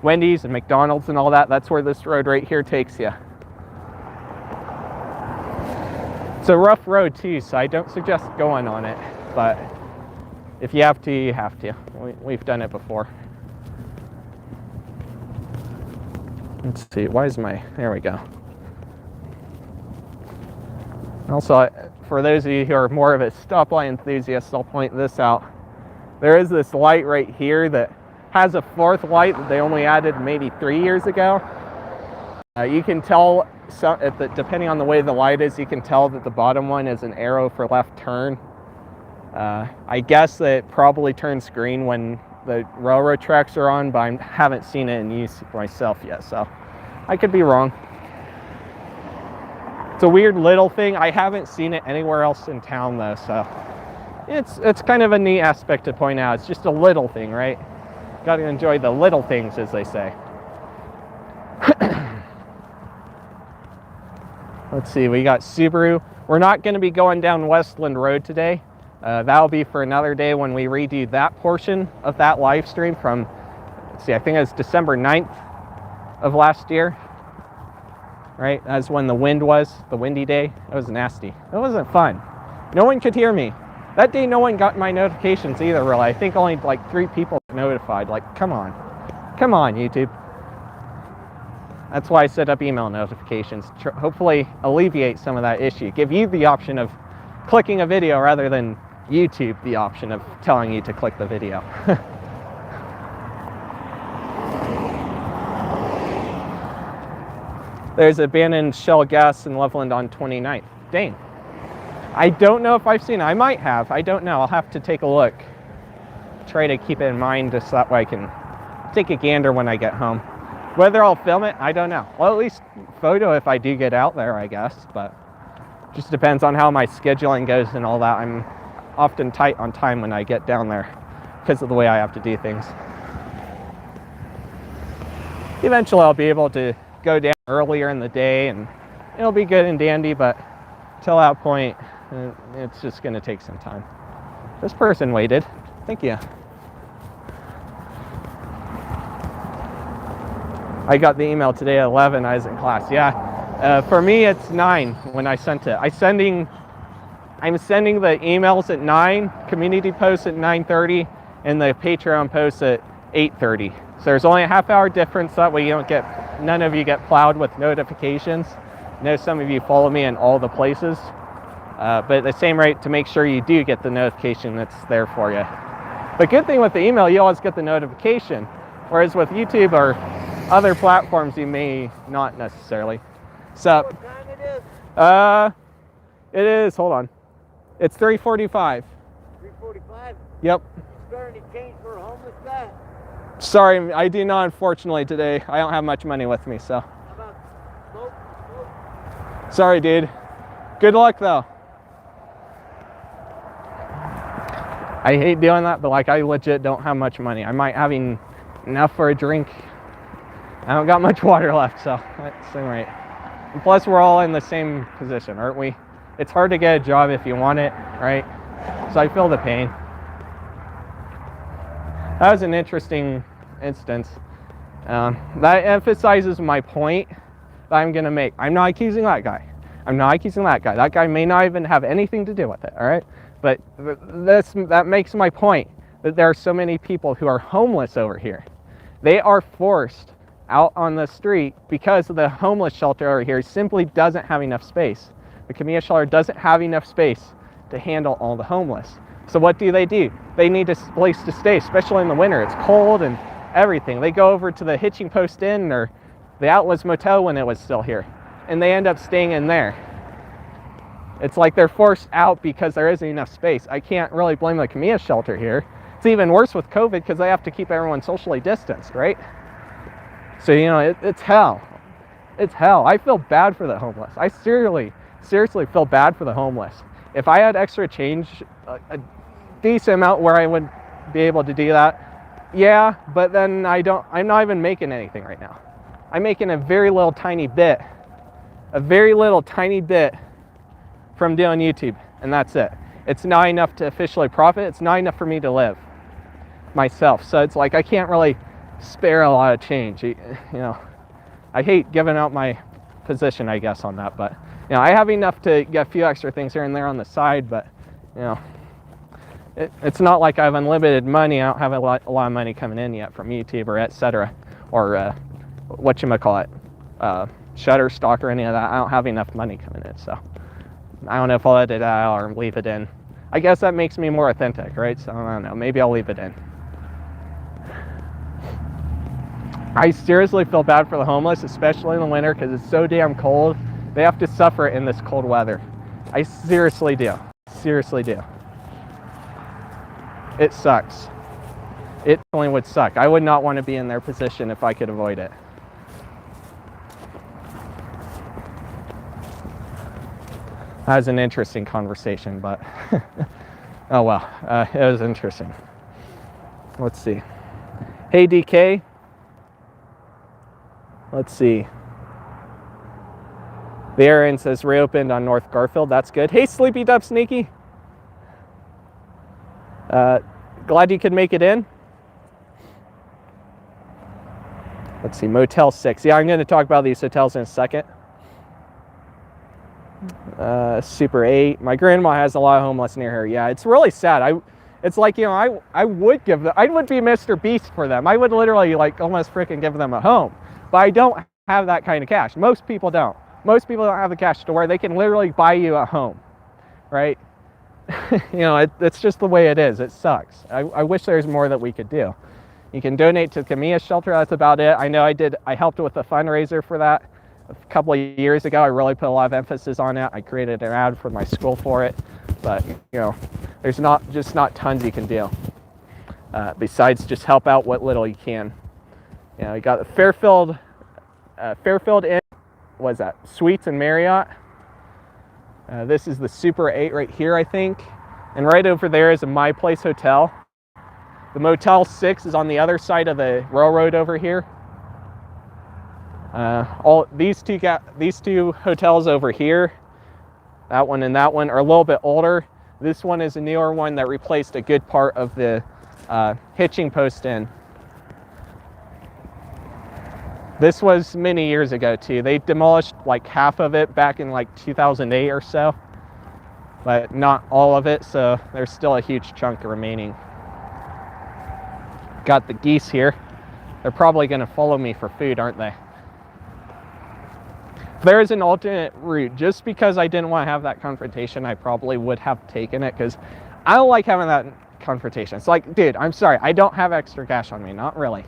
Wendy's and McDonald's and all that, that's where this road right here takes you. It's a rough road too, so I don't suggest going on it, but if you have to, you have to. We've done it before. Let's see, there we go. Also, for those of you who are more of a stoplight enthusiast, I'll point this out. There is this light right here that has a fourth light that they only added maybe 3 years ago. You can tell, depending on the way the light is, you can tell that the bottom one is an arrow for left turn. I guess that it probably turns green when the railroad tracks are on, but I haven't seen it in use myself yet, so I could be wrong. It's a weird little thing. I haven't seen it anywhere else in town though, so it's kind of a neat aspect to point out. It's just a little thing, right? Got to enjoy the little things, as they say. Let's see, we got Subaru. We're not going to be going down Westland Road today. That'll be for another day when we redo that portion of that live stream from, let's see, I think it was December 9th of last year. Right? That's when the windy day. It was nasty. It wasn't fun. No one could hear me. That day, no one got my notifications either, really. I think only like 3 people notified. Like, come on. Come on, YouTube. That's why I set up email notifications. Hopefully alleviate some of that issue. Give you the option of clicking a video rather than YouTube the option of telling you to click the video. There's abandoned Shell Gas in Loveland on 29th. Dang. I don't know if I've seen it. I might have. I don't know. I'll have to take a look. Try to keep it in mind just that way I can take a gander when I get home. Whether I'll film it, I don't know. Well, at least photo if I do get out there, I guess. But just depends on how my scheduling goes and all that. I'm often tight on time when I get down there because of the way I have to do things. eventually I'll be able to go down earlier in the day and it'll be good and dandy, but till that point, it's just going to take some time. This person waited. Thank you. I got the email today at 11. I was in class. Yeah. For me, it's 9 when I sent it. I'm sending the emails at 9, community posts at 9:30, and the Patreon posts at 8:30. So there's only a half-hour difference. That way none of you get plowed with notifications. I know some of you follow me in all the places, but at the same rate, to make sure you do get the notification that's there for you. The good thing with the email, you always get the notification, whereas with YouTube or other platforms, you may not necessarily. Sup? What time it is? It is, hold on. It's 3:45. 3:45? Yep. You spare any change for a homeless guy? Sorry, I do not, unfortunately, today. I don't have much money with me, so. How about smoke? Sorry, dude. Good luck, though. I hate doing that, but like, I legit don't have much money. I might have enough for a drink. I don't got much water left, so that's all right. And plus, we're all in the same position, aren't we? It's hard to get a job if you want it, right? So I feel the pain. That was an interesting instance. That emphasizes my point that I'm going to make. I'm not accusing that guy. I'm not accusing that guy. That guy may not even have anything to do with it, all right? But that makes my point, that there are so many people who are homeless over here. They are forced out on the street because the homeless shelter over here simply doesn't have enough space. The community shelter doesn't have enough space to handle all the homeless. So what do? They need a place to stay, especially in the winter. It's cold and everything. They go over to the Hitching Post Inn or the Outlaws Motel when it was still here, and they end up staying in there. It's like they're forced out because there isn't enough space. I can't really blame the community shelter here. It's even worse with COVID because they have to keep everyone socially distanced, right? So, you know, it's hell. It's hell. I feel bad for the homeless. I seriously feel bad for the homeless. If I had extra change, a decent amount where I would be able to do that, yeah, but then I'm not even making anything right now. I'm making a very little tiny bit from doing YouTube, and that's it. It's not enough to officially profit. It's not enough for me to live myself. So it's like I can't really spare a lot of change. You know, I hate giving out my position, I guess, on that, but you know, I have enough to get a few extra things here and there on the side, but you know, it's not like I have unlimited money. I don't have a lot of money coming in yet from YouTube or etc. or whatchamacallit, Shutterstock or any of that. I don't have enough money coming in, so I don't know if I'll edit it out or leave it in. I guess that makes me more authentic, right? So I don't know, maybe I'll leave it in. I seriously feel bad for the homeless, especially in the winter because it's so damn cold. They have to suffer in this cold weather. I seriously do. Seriously do. It sucks. It definitely would suck. I would not want to be in their position if I could avoid it. That was an interesting conversation, but oh well, it was interesting. Let's see. Hey DK. Let's see. The Aaron says reopened on North Garfield. That's good. Hey, Sleepy Dub Sneaky. Glad you could make it in. Let's see. Motel 6. Yeah, I'm going to talk about these hotels in a second. Super 8. My grandma has a lot of homeless near her. Yeah, it's really sad. It's like, you know, I would be Mr. Beast for them. I would literally like almost freaking give them a home. But I don't have that kind of cash. Most people don't. Most people don't have the cash to where they can literally buy you a home, right? You know, it's just the way it is. It sucks. I wish there's more that we could do. You can donate to the community shelter. That's about it. I know I helped with a fundraiser for that a couple of years ago. I really put a lot of emphasis on it. I created an ad for my school for it. But, you know, there's not tons you can do besides just help out what little you can. You know, you got the Fairfield Inn. What is that? Suites and Marriott. This is the Super 8 right here, I think. And right over there is a My Place Hotel. The Motel 6 is on the other side of the railroad over here. All these two hotels over here, that one and that one, are a little bit older. This one is a newer one that replaced a good part of the Hitching Post Inn. This was many years ago too. They demolished like half of it back in like 2008 or so, but not all of it, so there's still a huge chunk remaining. Got the geese here. They're probably gonna follow me for food, aren't they? There is an alternate route. Just because I didn't want to have that confrontation, I probably would have taken it, because I don't like having that confrontation. It's like, dude, I'm sorry, I don't have extra cash on me, not really.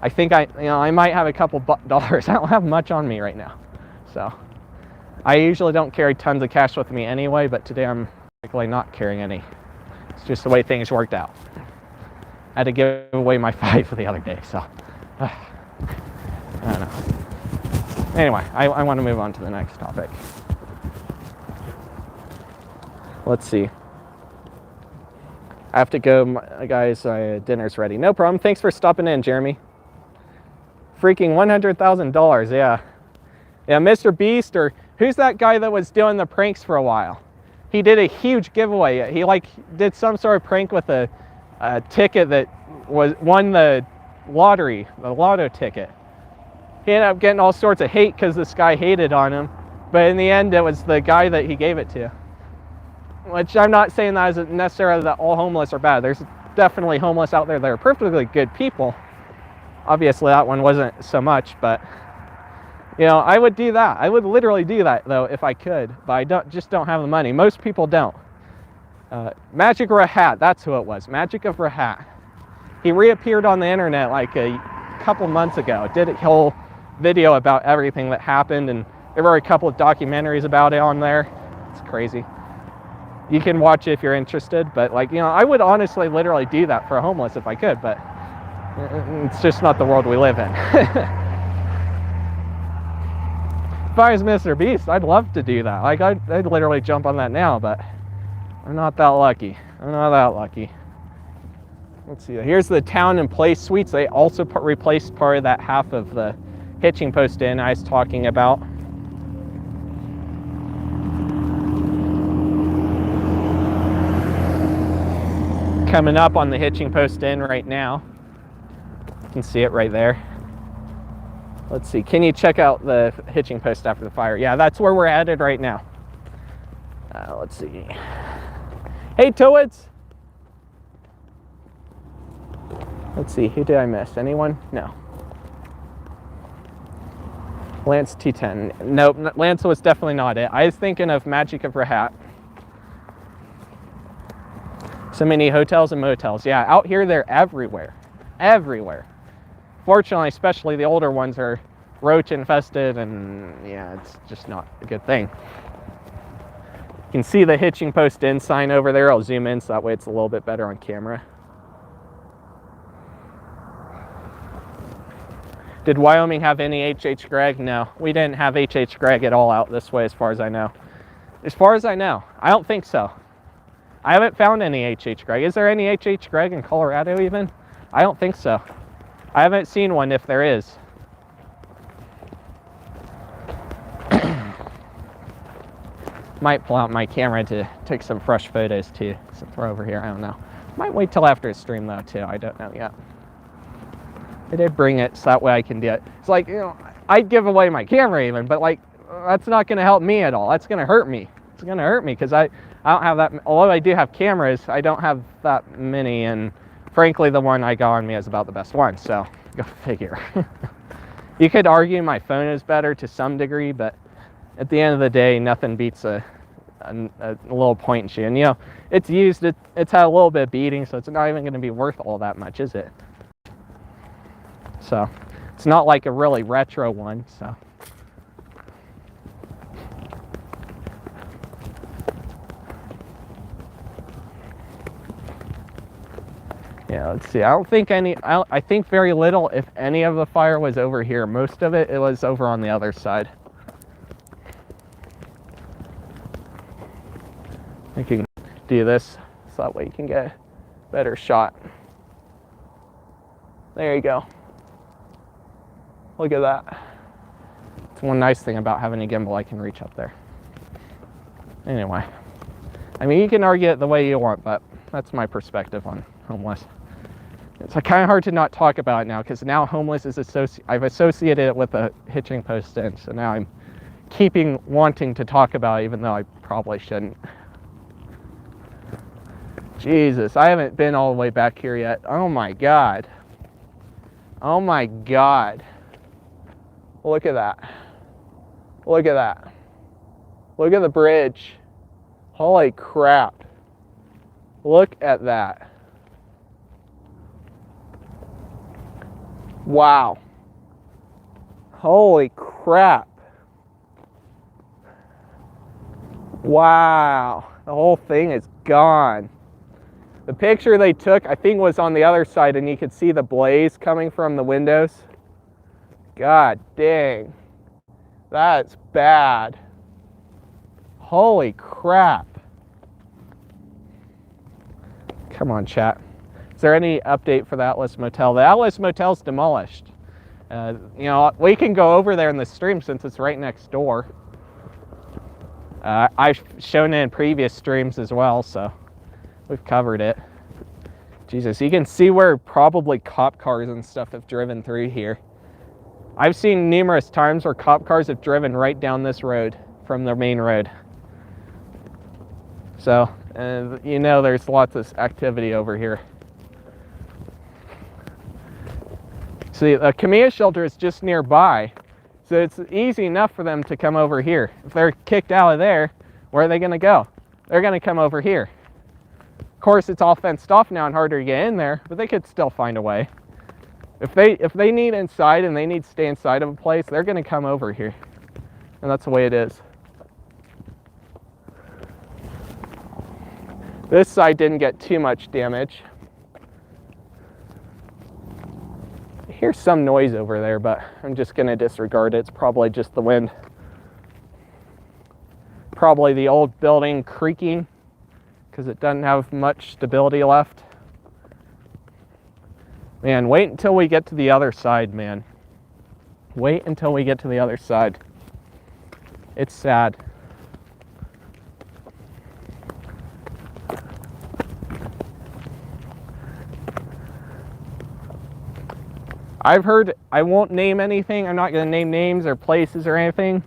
I think I might have a couple dollars. I don't have much on me right now. So I usually don't carry tons of cash with me anyway, but today I'm likely not carrying any. It's just the way things worked out. I had to give away my $5 the other day, so I don't know. Anyway, I want to move on to the next topic. Let's see. I have to go, guys, dinner's ready. No problem. Thanks for stopping in, Jeremy. Freaking $100,000, yeah. Yeah, Mr. Beast, or who's that guy that was doing the pranks for a while? He did a huge giveaway. He like did some sort of prank with a ticket that won the lottery, the lotto ticket. He ended up getting all sorts of hate because this guy hated on him, but in the end it was the guy that he gave it to. Which I'm not saying that is necessarily that all homeless are bad. There's definitely homeless out there that are perfectly good people. Obviously that one wasn't so much, but you know, I would do that. I would literally do that though if I could, but I just don't have the money. Most people don't. Magic Rahat, that's who it was. Magic of Rahat. He reappeared on the internet like a couple months ago. Did a whole video about everything that happened, and there were a couple of documentaries about it on there. It's crazy. You can watch it if you're interested, but like, you know, I would honestly literally do that for a homeless if I could, but it's just not the world we live in. If I was Mr. Beast, I'd love to do that. Like, I'd literally jump on that now, but I'm not that lucky. I'm not that lucky. Let's see. Here's the Town and Place Suites. They also replaced part of that half of the Hitching Post Inn I was talking about. Coming up on the Hitching Post Inn right now. You can see it right there. Let's see. Can you check out the Hitching Post after the fire? Yeah, that's where we're headed right now. Let's see. Hey, Toads. Let's see. Who did I miss? Anyone? No. Lance T10. Nope, Lance was definitely not it. I was thinking of Magic of Rahat. So many hotels and motels. Yeah, out here they're everywhere. Everywhere. Fortunately, especially the older ones are roach infested, and yeah, it's just not a good thing. You can see the Hitching Post Inn sign over there. I'll zoom in so that way it's a little bit better on camera. Did Wyoming have any H.H. Gregg? No, we didn't have H.H. Gregg at all out this way as far as I know. As far as I know, I don't think so. I haven't found any H.H. Gregg. Is there any H.H. Gregg in Colorado even? I don't think so. I haven't seen one if there is. Might pull out my camera to take some fresh photos too. Since we're over here, I don't know. Might wait till after the stream though too. I don't know yet. I did bring it so that way I can do it. It's like, you know, I'd give away my camera even, but like, that's not going to help me at all. That's going to hurt me. It's going to hurt me because I don't have that. Although I do have cameras, I don't have that many, and frankly, the one I got on me is about the best one. So go figure. You could argue my phone is better to some degree, but at the end of the day, nothing beats a little point and shoot. And you know, it's used. It's had a little bit of beating, so it's not even going to be worth all that much, is it? So it's not like a really retro one. So. Yeah, let's see. I don't think any, I think very little, if any of the fire was over here. Most of it was over on the other side. I can do this so that way you can get a better shot. There you go. Look at that. It's one nice thing about having a gimbal, I can reach up there. Anyway, I mean, you can argue it the way you want, but that's my perspective on homeless. It's kind of hard to not talk about it now, because now homeless is I've associated it with a Hitching Post Inn, so now I'm wanting to talk about it, even though I probably shouldn't. Jesus, I haven't been all the way back here yet. Oh my God. Oh my God. Look at that. Look at that. Look at the bridge. Holy crap. Look at that. Wow. Holy crap. Wow. The whole thing is gone. The picture they took, I think, was on the other side, and you could see the blaze coming from the windows. God dang. That's bad. Holy crap. Come on, chat. Is there any update for the Atlas Motel? The Atlas Motel's demolished. You know, we can go over there in the stream since it's right next door. I've shown it in previous streams as well, so we've covered it. Jesus, you can see where probably cop cars and stuff have driven through here. I've seen numerous times where cop cars have driven right down this road from the main road. So, you know, there's lots of activity over here. See, the Kmarts shelter is just nearby, so it's easy enough for them to come over here. If they're kicked out of there, where are they going to go? They're going to come over here. Of course, it's all fenced off now and harder to get in there, but they could still find a way. If they need inside and they need to stay inside of a place, they're going to come over here. And that's the way it is. This side didn't get too much damage. I hear some noise over there, but I'm just going to disregard it. It's probably just the wind. Probably the old building creaking because it doesn't have much stability left. Man, wait until we get to the other side, man. Wait until we get to the other side. It's sad. I've heard, I won't name anything, I'm not going to name names or places or anything,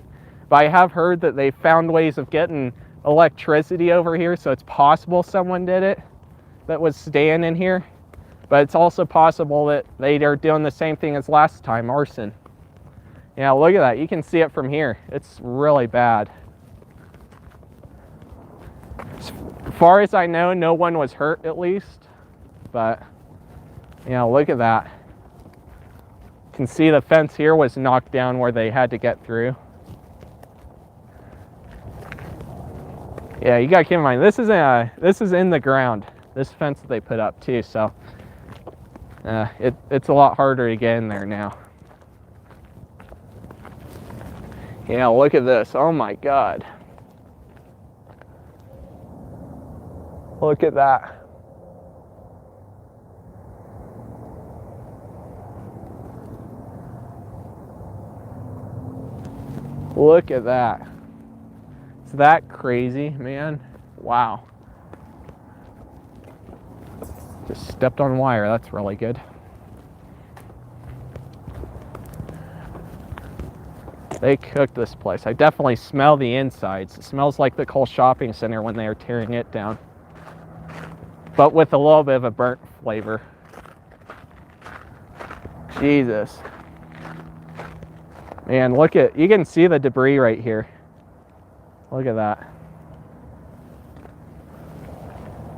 but I have heard that they found ways of getting electricity over here, so it's possible someone did it that was staying in here. But it's also possible that they are doing the same thing as last time, arson. Yeah, look at that. You can see it from here. It's really bad. As far as I know, no one was hurt at least. But, yeah, look at that. You can see the fence here was knocked down where they had to get through. Yeah, you gotta keep in mind, this is in the ground. This fence that they put up too, so it's a lot harder to get in there now. Yeah, look at this. Oh my God. Look at that. Look at that. Is that crazy, man? Wow. Just stepped on wire. That's really good. They cooked this place. I definitely smell the insides. It smells like the Cole Shopping Center when they are tearing it down, but with a little bit of a burnt flavor. Jesus. Man, look at, you can see the debris right here. Look at that.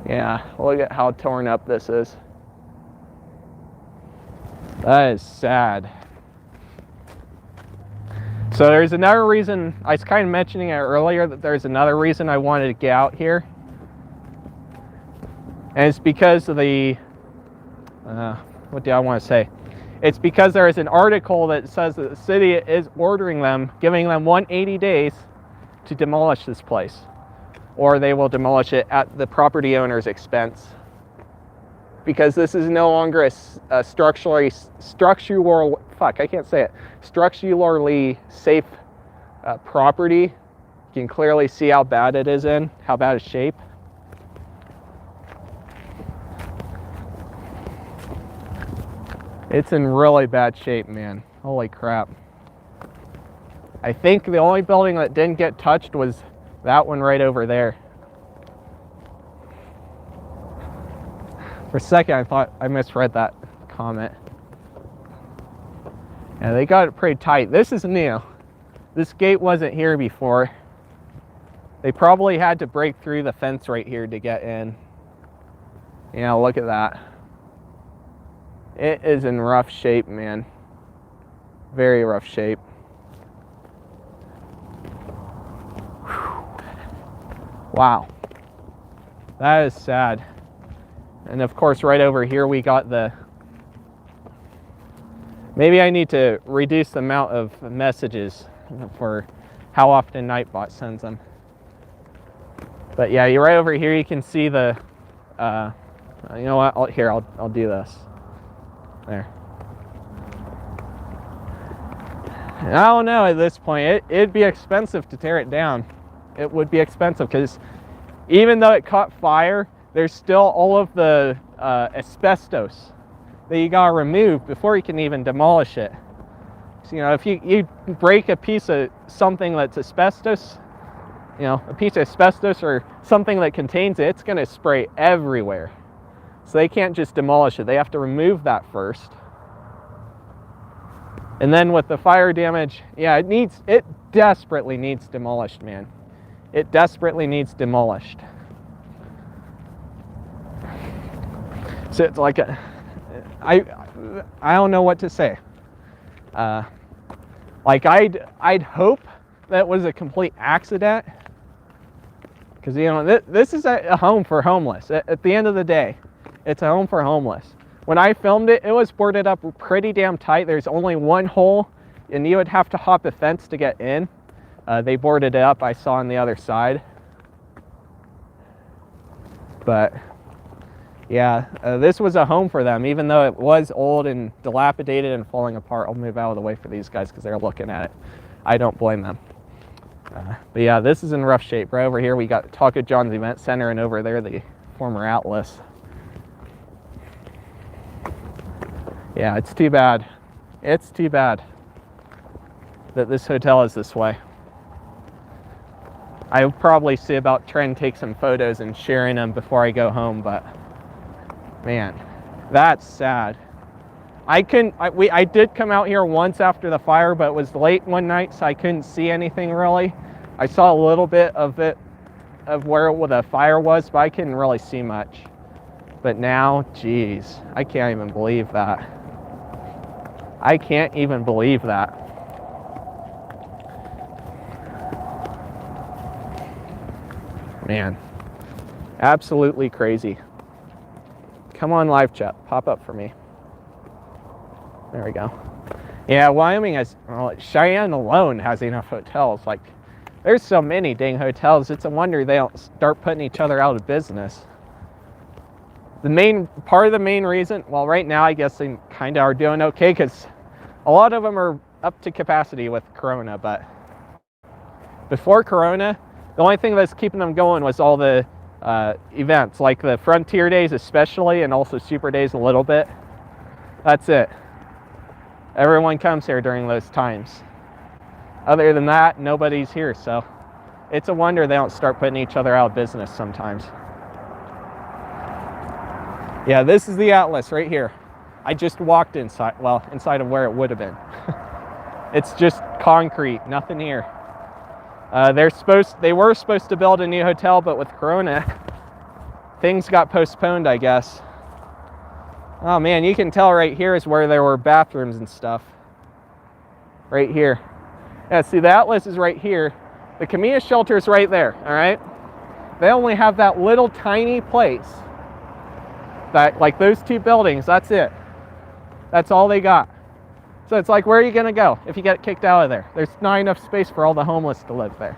Yeah, look at how torn up this is. That is sad. So there's another reason, I was kind of mentioning it earlier, that there's another reason I wanted to get out here. And it's because of the, what do I want to say? It's because there is an article that says that the city is ordering them, giving them 180 days to demolish this place, or they will demolish it at the property owner's expense, because this is no longer a structurally safe property. You can clearly see how bad it is in, how bad a shape. It's in really bad shape, man. Holy crap. I think the only building that didn't get touched was that one right over there. For a second, I thought I misread that comment. Yeah, they got it pretty tight. This is new. This gate wasn't here before. They probably had to break through the fence right here to get in. Yeah, look at that. It is in rough shape, man. Very rough shape. Wow. That is sad. And of course, right over here we got the... Maybe I need to reduce the amount of messages for how often Nightbot sends them. But yeah, you're right over here. You can see the... you know what? I'll do this. There. And I don't know at this point. It'd be expensive to tear it down. It would be expensive because even though it caught fire, there's still all of the asbestos that you gotta remove before you can even demolish it. So, you know, if you break a piece of something that's asbestos, you know, a piece of asbestos or something that contains it, it's gonna spray everywhere. So they can't just demolish it. They have to remove that first. And then with the fire damage, yeah, it desperately needs demolished, man. It desperately needs demolished. So it's like I don't know what to say. Like I'd hope that was a complete accident, because you know this is a home for homeless. At the end of the day, it's a home for homeless. When I filmed it, it was boarded up pretty damn tight. There's only one hole, and you would have to hop a fence to get in. They boarded it up, I saw on the other side. But yeah, this was a home for them, even though it was old and dilapidated and falling apart. I'll move out of the way for these guys because they're looking at it. I don't blame them. But yeah, this is in rough shape. Right over here, we got Taco John's Event Center, and over there, the former Atlas. Yeah, it's too bad. It's too bad that this hotel is this way. I'll probably see about trying to take some photos and sharing them before I go home, but man, that's sad. I did come out here once after the fire, but it was late one night, so I couldn't see anything really. I saw a little bit of it, of where the fire was, but I couldn't really see much. But now, geez, I can't even believe that. I can't even believe that. Man, absolutely crazy. Come on, live chat, pop up for me. There we go. Yeah, Wyoming has, well, Cheyenne alone has enough hotels. Like, there's so many dang hotels. It's a wonder they don't start putting each other out of business. Part of the main reason, well, right now I guess they kind of are doing okay because a lot of them are up to capacity with Corona, but before Corona, the only thing that's keeping them going was all the events, like the Frontier Days especially, and also Super Days a little bit. That's it. Everyone comes here during those times. Other than that, nobody's here, so it's a wonder they don't start putting each other out of business sometimes. Yeah, this is the Atlas right here. I just walked inside, well, inside of where it would have been. It's just concrete, nothing here. They were supposed to build a new hotel, but with Corona, things got postponed, I guess. Oh man, you can tell right here is where there were bathrooms and stuff. Right here. Yeah, see, the Atlas is right here. The Camilla shelter is right there, all right? They only have that little tiny place. That, like those two buildings, that's it. That's all they got. So it's like, where are you gonna go if you get kicked out of there? There's not enough space for all the homeless to live there,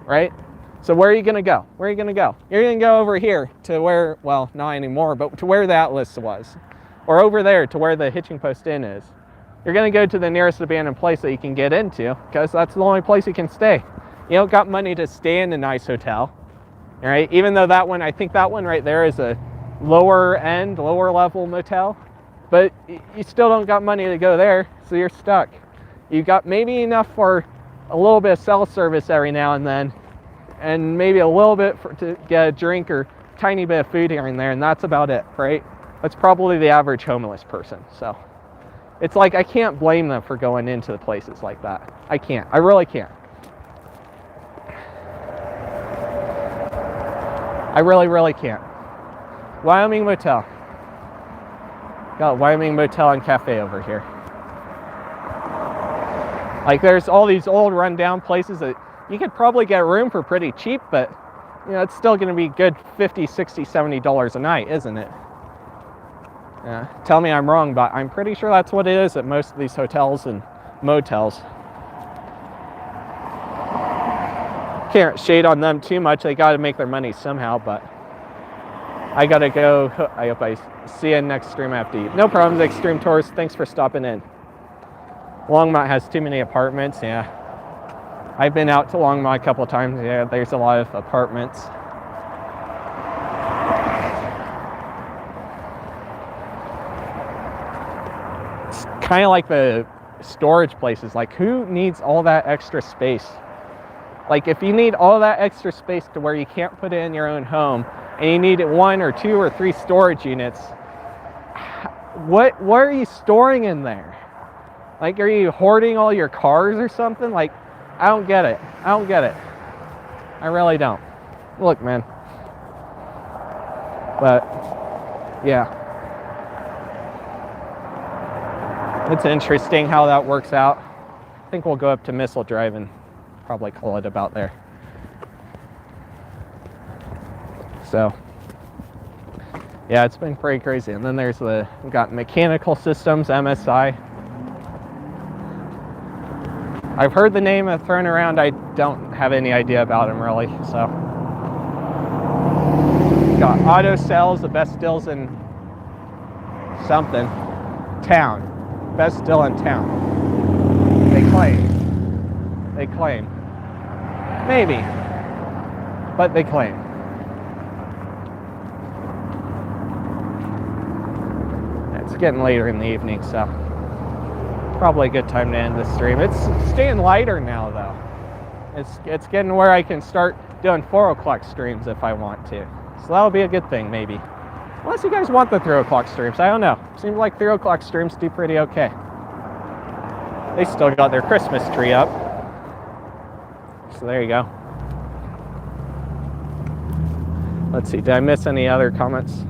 right? So where are you gonna go? Where are you gonna go? You're gonna go over here to where, well, not anymore, but to where the Atlas was. Or over there to where the Hitching Post Inn is. you're going to go to the nearest abandoned place that you can get into, because that's the only place you can stay. You don't got money to stay in a nice hotel, all right? Even though that one, I think that one right there is a lower end, lower level motel, but you still don't got money to go there, so you're stuck. You got maybe enough for a little bit of cell service every now and then, and maybe a little bit to get a drink or tiny bit of food here and there, and that's about it, right? That's probably the average homeless person. So it's like, I can't blame them for going into the places like that. I can't. I really can't. I really can't. Wyoming Motel. Got Wyoming Motel and Cafe over here. Like, there's all these old rundown places that you could probably get a room for pretty cheap, but you know, it's still going to be good $50, $60, $70 a night, isn't it? Yeah, tell me I'm wrong, but I'm pretty sure that's what it is at most of these hotels and motels. Can't shade on them too much. They got to make their money somehow, but I got to go. I hope I see you next stream after you. No problems, Extreme Tours. Thanks for stopping in. Longmont has too many apartments, yeah. I've been out to Longmont a couple of times. Yeah, there's a lot of apartments. It's kind of like the storage places. Like, who needs all that extra space? Like, if you need all that extra space to where you can't put it in your own home, and you need 1 or 2 or 3 storage units, what are you storing in there? Like, are you hoarding all your cars or something? Like, I don't get it. I don't get it. I really don't. Look, man. But, yeah. It's interesting how that works out. I think we'll go up to Missile Drive and probably call it about there. So, yeah, it's been pretty crazy. And then we've got Mechanical Systems, MSI. I've heard the name thrown around. I don't have any idea about them really. So, got Auto Sales, the best deals in something. Town. Best deal in town. They claim. They claim. Maybe. But they claim. It's getting later in the evening, so probably a good time to end the stream. It's staying lighter now, though. It's getting where I can start doing 4 o'clock streams if I want to. So that'll be a good thing, maybe. Unless you guys want the 3 o'clock streams, I don't know. Seems like 3 o'clock streams do pretty okay. They still got their Christmas tree up. So there you go. Let's see, did I miss any other comments?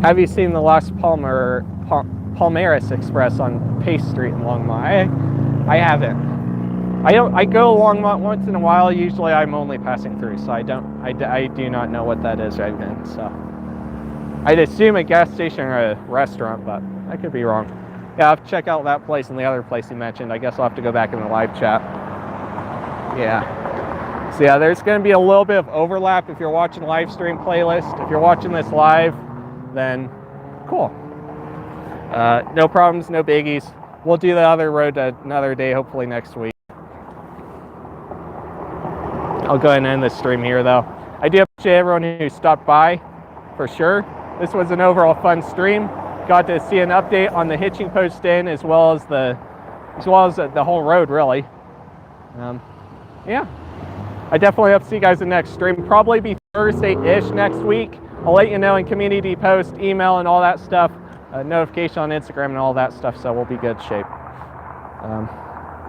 Have you seen the Las Palmeras Express on Pace Street in Longmont? I haven't. I go to Longmont once in a while. Usually I'm only passing through, so I do not know what that is right now. So I'd assume a gas station or a restaurant, but I could be wrong. Yeah, I'll have to check out that place and the other place you mentioned. I guess I'll have to go back in the live chat. Yeah. So yeah, there's going to be a little bit of overlap if you're watching the live stream playlist. If you're watching this live, then cool. No problems, no biggies. We'll do the other road another day, hopefully next week. I'll go ahead and end the stream here, though. I do appreciate everyone who stopped by, for sure. This was an overall fun stream. Got to see an update on the Hitching Post Inn as well as the whole road, really. Yeah, I definitely hope to see you guys in the next stream. Probably be Thursday-ish next week. I'll let you know in community post, email, and all that stuff. Notification on Instagram and all that stuff, so we'll be good shape.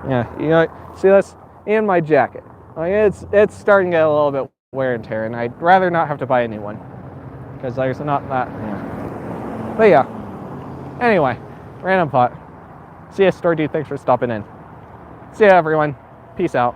Yeah, you know, see this? And my jacket. Like, it's starting to get a little bit wear and tear, and I'd rather not have to buy a new one because there's not that. Yeah. But yeah. Anyway, random thought. See ya, Store Dude. Thanks for stopping in. See ya, everyone. Peace out.